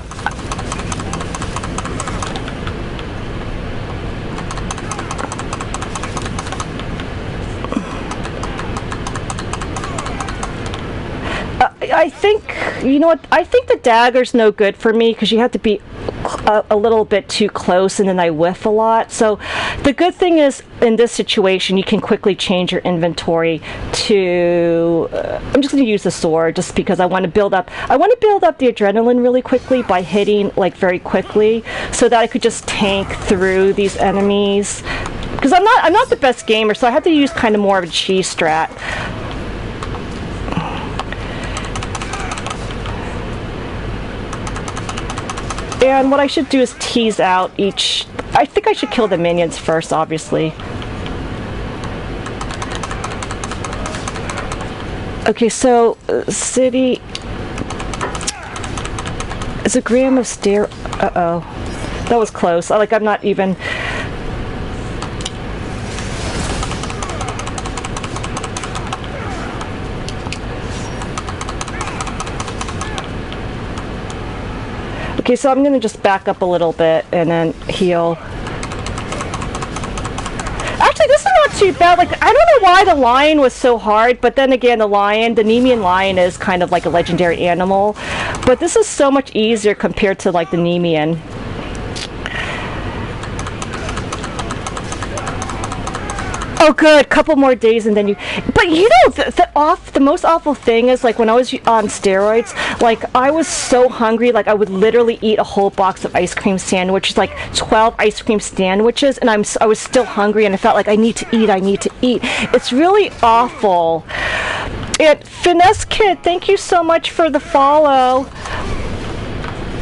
I think, you know what, I think the dagger's no good for me because you have to be a little bit too close and then I whiff a lot. So the good thing is, in this situation, you can quickly change your inventory to, I'm just going to use the sword just because I want to build up the adrenaline really quickly by hitting like very quickly so that I could just tank through these enemies. Because I'm not the best gamer, so I have to use kind of more of a cheese strat. And what I should do is tease out each. I think I should kill the minions first, obviously. Okay, so city is a gram of stair. Uh-oh, that was close. I'm not even. Okay, so I'm gonna just back up a little bit and then heal. Actually, this is not too bad. Like, I don't know why the lion was so hard, but then again, the Nemean lion is kind of like a legendary animal. But this is so much easier compared to like the Nemean. Oh, good. Couple more days and then you. But you know, the most awful thing is, like, when I was on steroids, like, I was so hungry, like I would literally eat a whole box of ice cream sandwiches, like 12 ice cream sandwiches, and I was still hungry, and I felt like I need to eat. It's really awful. And Finesse Kid, thank you so much for the follow.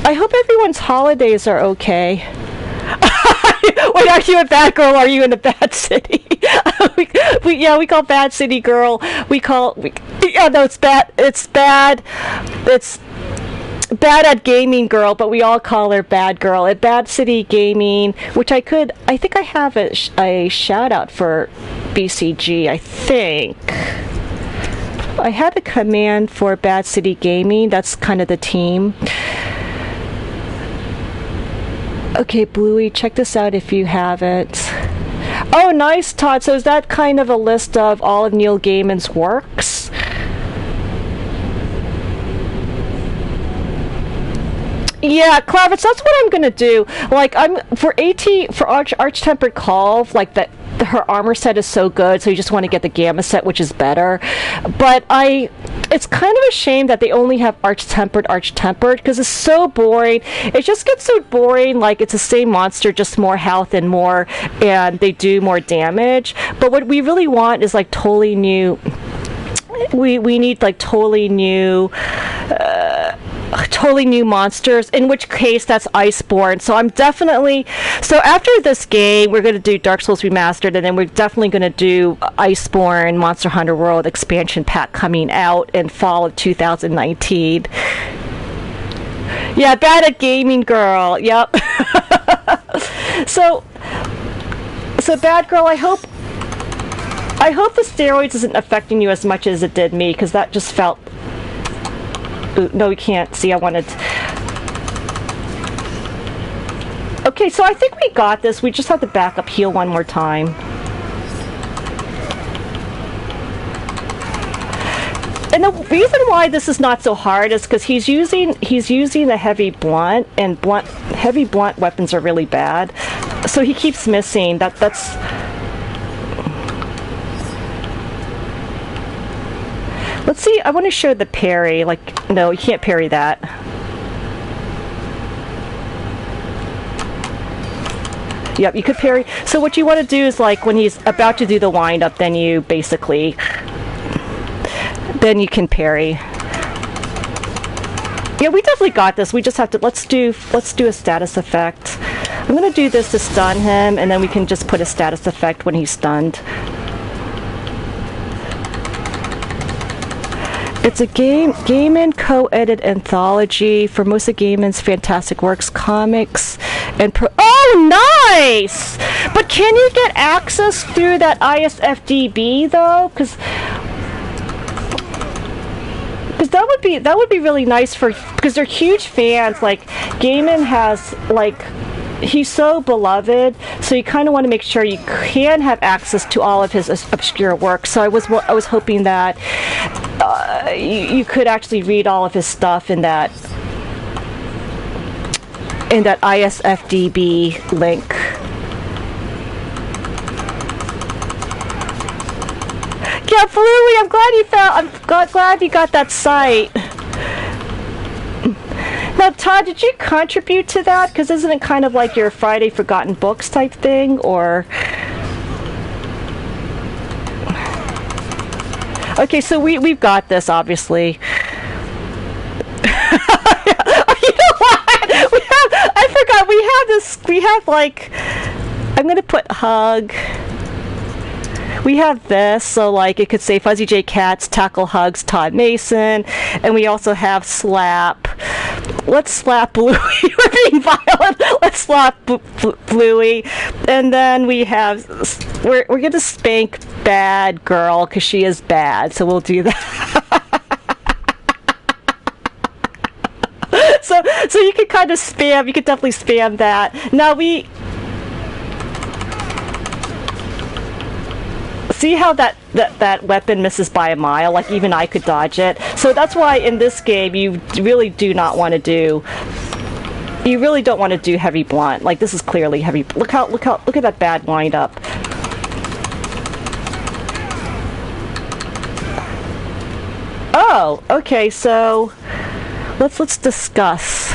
I hope everyone's holidays are okay. Wait, are you a bad girl? Or are you in a bad city? we call Bad City Girl. Yeah, no, it's bad. It's bad. It's bad at gaming girl, but we all call her Bad Girl at Bad City Gaming. Which I think I have a shout out for BCG. I think. I had a command for Bad City Gaming. That's kind of the team. Okay, Bluey, check this out if you haven't. Oh, nice, Todd. So is that kind of a list of all of Neil Gaiman's works? Yeah, Clavitz, that's what I'm gonna do. Like, I'm for Arch-Tempered Calf, like that. Her armor set is so good, so you just want to get the Gamma set, which is better. But it's kind of a shame that they only have Arch-Tempered, because it's so boring. It just gets so boring, like it's the same monster, just more health and they do more damage. But what we really want is like totally new. We need like totally new monsters, in which case that's Iceborne. So after this game we're going to do Dark Souls Remastered, and then we're definitely going to do Iceborne Monster Hunter World expansion pack coming out in fall of 2019. Yeah, bad at gaming, girl. Yep. so bad girl, I hope the steroids isn't affecting you as much as it did me, because that just felt... Ooh, no, we can't. See, I wanted... Okay, so I think we got this. We just have to back up, heal one more time. And the reason why this is not so hard is because he's using a heavy blunt, and heavy blunt weapons are really bad. So he keeps missing. That's... Let's see, I want to show the parry. Like, no, you can't parry that. Yep, you could parry. So what you want to do is, like, when he's about to do the wind-up, then you basically... Then you can parry. Yeah, we definitely got this. We just have to... Let's do a status effect. I'm going to do this to stun him, and then we can just put a status effect when he's stunned. It's a Gaiman co-edit anthology for most of Gaiman's Fantastic Works comics and Oh, nice! But can you get access through that ISFDB though? Because that would be really nice because they're huge fans. Like, Gaiman has, like, he's so beloved, so you kind of want to make sure you can have access to all of his obscure work. So I was hoping that you could actually read all of his stuff in that ISFDB link. Yeah, Bluey, I'm glad you got that site. Now, Todd, did you contribute to that? Because isn't it kind of like your Friday Forgotten Books type thing, or? Okay, so we've got this, obviously. You know what? I forgot. We have like, I'm gonna put hug. We have this, so like it could say Fuzzy J Cats, Tackle Hugs, Todd Mason, and we also have slap. Let's slap Bluey. We're being violent. Let's slap Bluey, and then we have we're gonna spank Bad Girl because she is bad, so we'll do that. So you could kind of spam. You could definitely spam that. Now we. See how that weapon misses by a mile? Like, even I could dodge it. So that's why in this game you really do not want to do. You really don't want to do heavy blunt. Like, this is clearly heavy. Look at that bad wind up. Oh, okay. So let's discuss.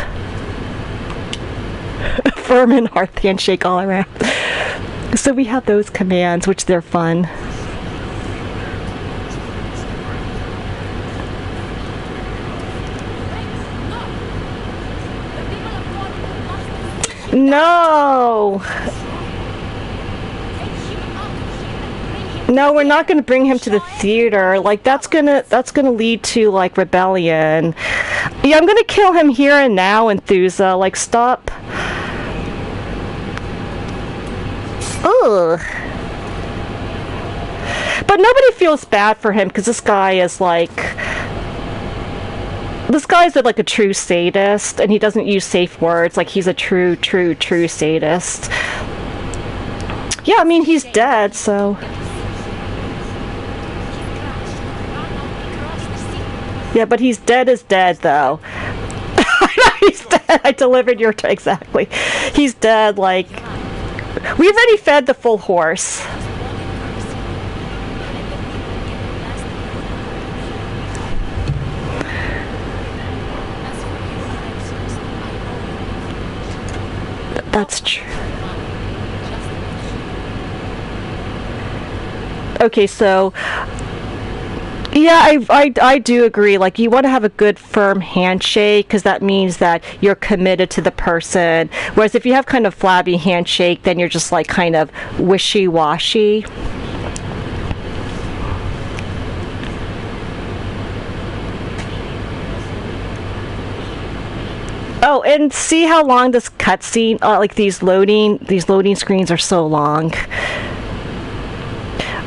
Firm and hearth handshake all around. So we have those commands, which they're fun. No, we're not going to bring him to the theater. Like, that's gonna lead to, like, rebellion. Yeah, I'm gonna kill him here and now, Enthusa. Like, stop. Ugh. but nobody feels bad for him because this guy's like a true sadist, and he doesn't use safe words. Like, he's a true sadist. Yeah, I mean, he's dead, so. Yeah, but he's dead as dead, though. He's dead. I delivered your exactly. He's dead. Like, we already fed the full horse. That's true. Okay, so yeah, I do agree. Like, you want to have a good firm handshake because that means that you're committed to the person. Whereas if you have kind of flabby handshake, then you're just like kind of wishy-washy. Oh, and see how long this cutscene, like these loading screens are so long.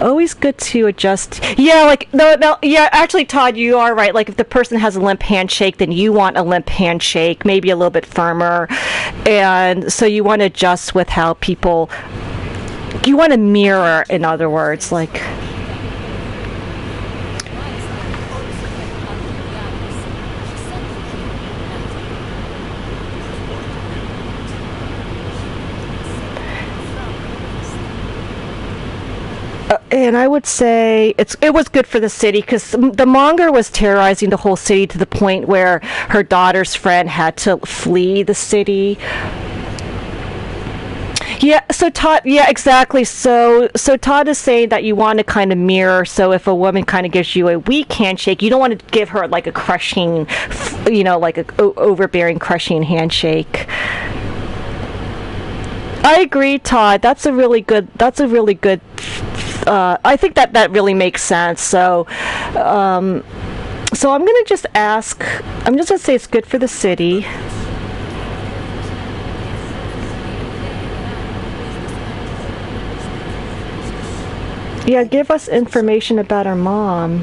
Always good to adjust. Yeah, like no, yeah. Actually, Todd, you are right. Like, if the person has a limp handshake, then you want a limp handshake, maybe a little bit firmer, and so you want to adjust with how people. You want to mirror, in other words, like. And I would say it was good for the city because the manga was terrorizing the whole city to the point where her daughter's friend had to flee the city. Yeah, so Todd, yeah, exactly. So Todd is saying that you want to kind of mirror. So if a woman kind of gives you a weak handshake, you don't want to give her like a crushing, like a overbearing, crushing handshake. I agree, Todd. That's a really good. I think that really makes sense. So I'm gonna just ask. I'm just gonna say it's good for the city. Yeah, give us information about our mom.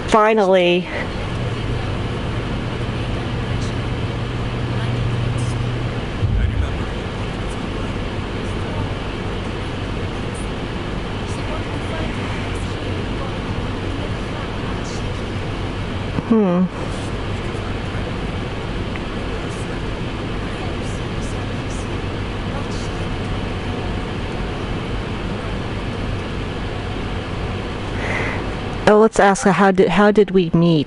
Finally. Oh, let's ask her, how did we meet?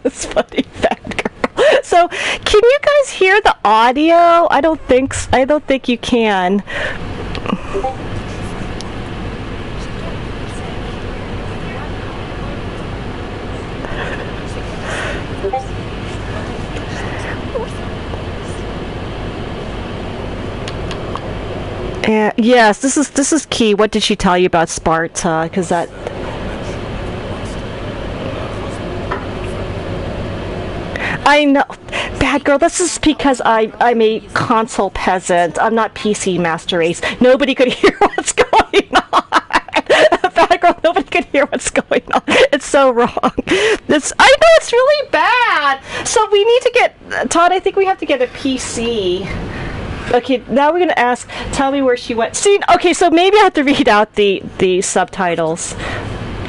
That's funny, fat girl. So, can you guys hear the audio? I don't think you can. Yes, this is key. What did she tell you about Sparta? Because that. I know, bad girl. This is because I'm a console peasant. I'm not PC master race. Nobody could hear what's going on. Bad girl. Nobody could hear what's going on. It's so wrong. I know it's really bad. So we need to get Todd. I think we have to get a PC. Okay, now we're gonna ask. Tell me where she went. See, okay, so maybe I have to read out the subtitles.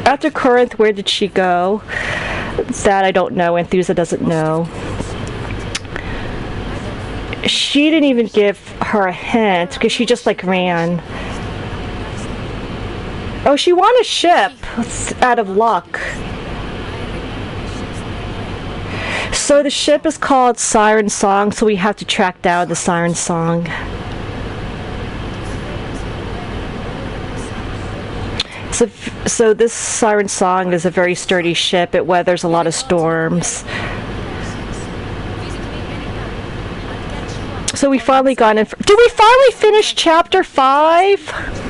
After Corinth, where did she go? That I don't know. Enthusa doesn't know. She didn't even give her a hint because she just like ran. Oh, she won a ship out of luck. So the ship is called Siren Song, so we have to track down the Siren Song. So this Siren Song is a very sturdy ship. It weathers a lot of storms. So we finally got in. Did we finally finish chapter 5?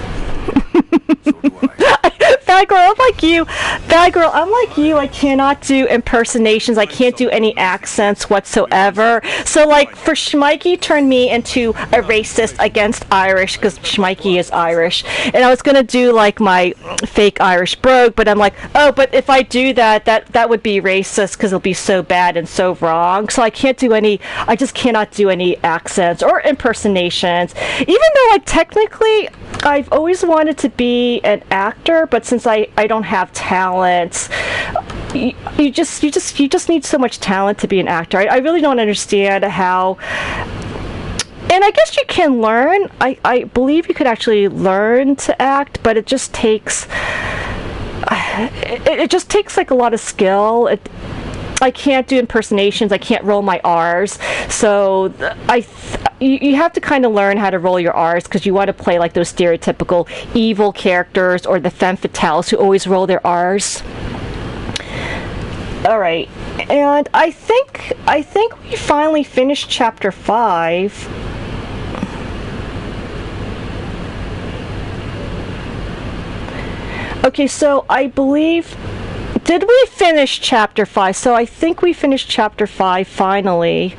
Bad girl, I'm like you. Bad girl, I'm like you. I cannot do impersonations. I can't do any accents whatsoever. So, like, for Schmikey turned me into a racist against Irish because Schmikey is Irish. And I was going to do, like, my fake Irish brogue, but I'm like, oh, but if I do that would be racist because it'll be so bad and so wrong. So I just cannot do any accents or impersonations. Even though, like, technically, I've always wanted to be an actor, but since I don't have talent, you just need so much talent to be an actor. I really don't understand how. And I guess you can learn. I believe you could actually learn to act, but it just takes. It just takes like a lot of skill. I can't do impersonations. I can't roll my R's. So you have to kind of learn how to roll your R's because you want to play like those stereotypical evil characters or the femme fatales who always roll their R's. All right, and I think we finally finished chapter 5. Okay, so I believe. Did we finish chapter 5? So I think we finished chapter 5 finally.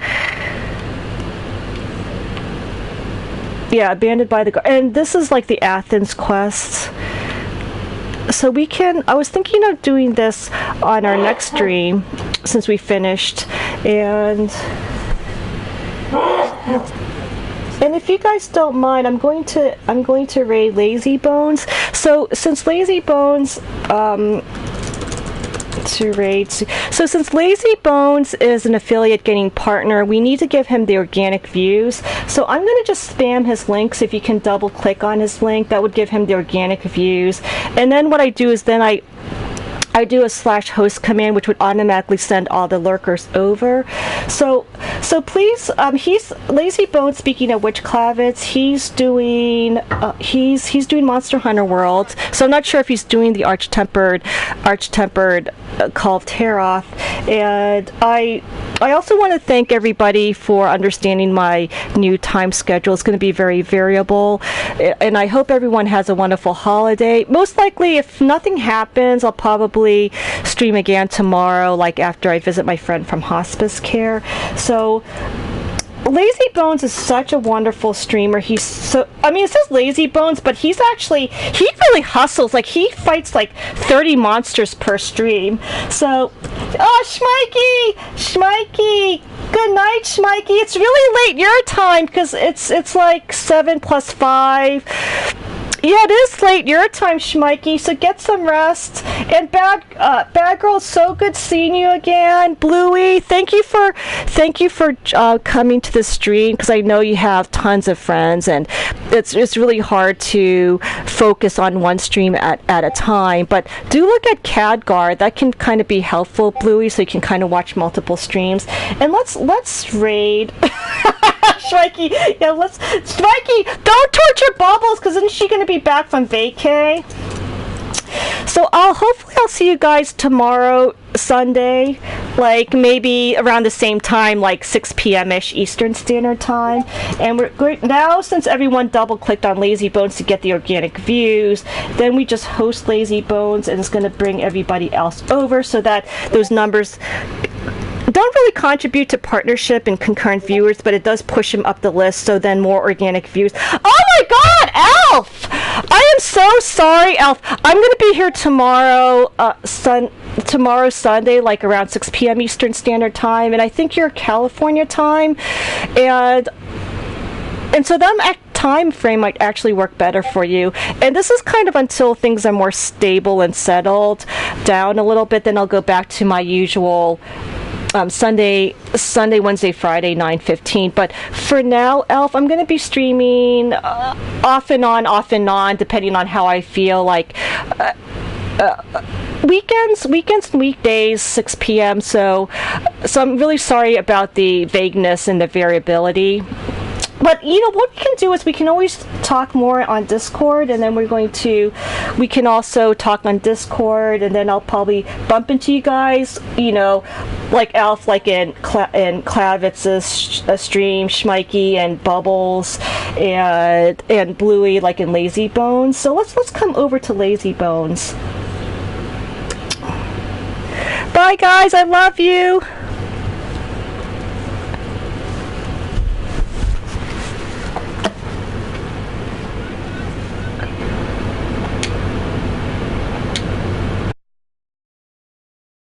Yeah, abandoned by the guard. And this is like the Athens quest. So we can. I was thinking of doing this on our next stream since we finished. And if you guys don't mind, I'm going to raid Lazy Bones. So since Lazy Bones So since Lazy Bones is an affiliate getting partner, we need to give him the organic views. So I'm going to just spam his links. If you can double click on his link, that would give him the organic views. And then what I do is then I do a /host command, which would automatically send all the lurkers over. So please, he's Lazy Bones. Speaking of Witch Clavets, he's doing Monster Hunter World. So I'm not sure if he's doing the Arch-Tempered Call of Teroth. And I also want to thank everybody for understanding my new time schedule. It's going to be very variable, and I hope everyone has a wonderful holiday. Most likely, if nothing happens, I'll probably stream again tomorrow, like after I visit my friend from hospice care. So Lazy Bones is such a wonderful streamer. It says Lazy Bones, but he really hustles. Like, he fights like 30 monsters per stream. So, Schmikey, good night, Schmikey. It's really late your time because it's like 7 plus 5. Yeah, it is late your time, Schmikey, so get some rest. And Bad Girl, so good seeing you again. Bluey, thank you for coming to the stream, because I know you have tons of friends, and it's really hard to focus on one stream at a time. But do look at CADGuard. That can kind of be helpful, Bluey, so you can kind of watch multiple streams. And let's raid. Schmikey, Schmikey, don't torture Bubbles, because isn't she going to be back from vacay? So hopefully I'll see you guys tomorrow, Sunday, like maybe around the same time, like 6 p.m.-ish Eastern Standard Time. And we're going now, since everyone double-clicked on Lazy Bones to get the organic views, then we just host Lazy Bones, and it's going to bring everybody else over so that those numbers don't really contribute to partnership and concurrent viewers, but it does push them up the list, so then more organic views. Oh my god, Alf! I am so sorry, Alf. I'm going to be here tomorrow, Sunday, like around 6 p.m. Eastern Standard Time, and I think you're California time, and so that time frame might actually work better for you. And this is kind of until things are more stable and settled down a little bit, then I'll go back to my usual Sunday, Wednesday, Friday, 9:15. But for now, Elf, I'm going to be streaming off and on, depending on how I feel. Like weekends and weekdays, 6 p.m. So I'm really sorry about the vagueness and the variability. but you know what we can do is we can always talk more on Discord, and then we can also talk on Discord, and then I'll probably bump into you guys, you know, like Alf, like in Klavitz's stream, Schmikey and Bubbles, and Bluey, like in Lazy Bones. So let's come over to Lazy Bones. Bye guys, I love you.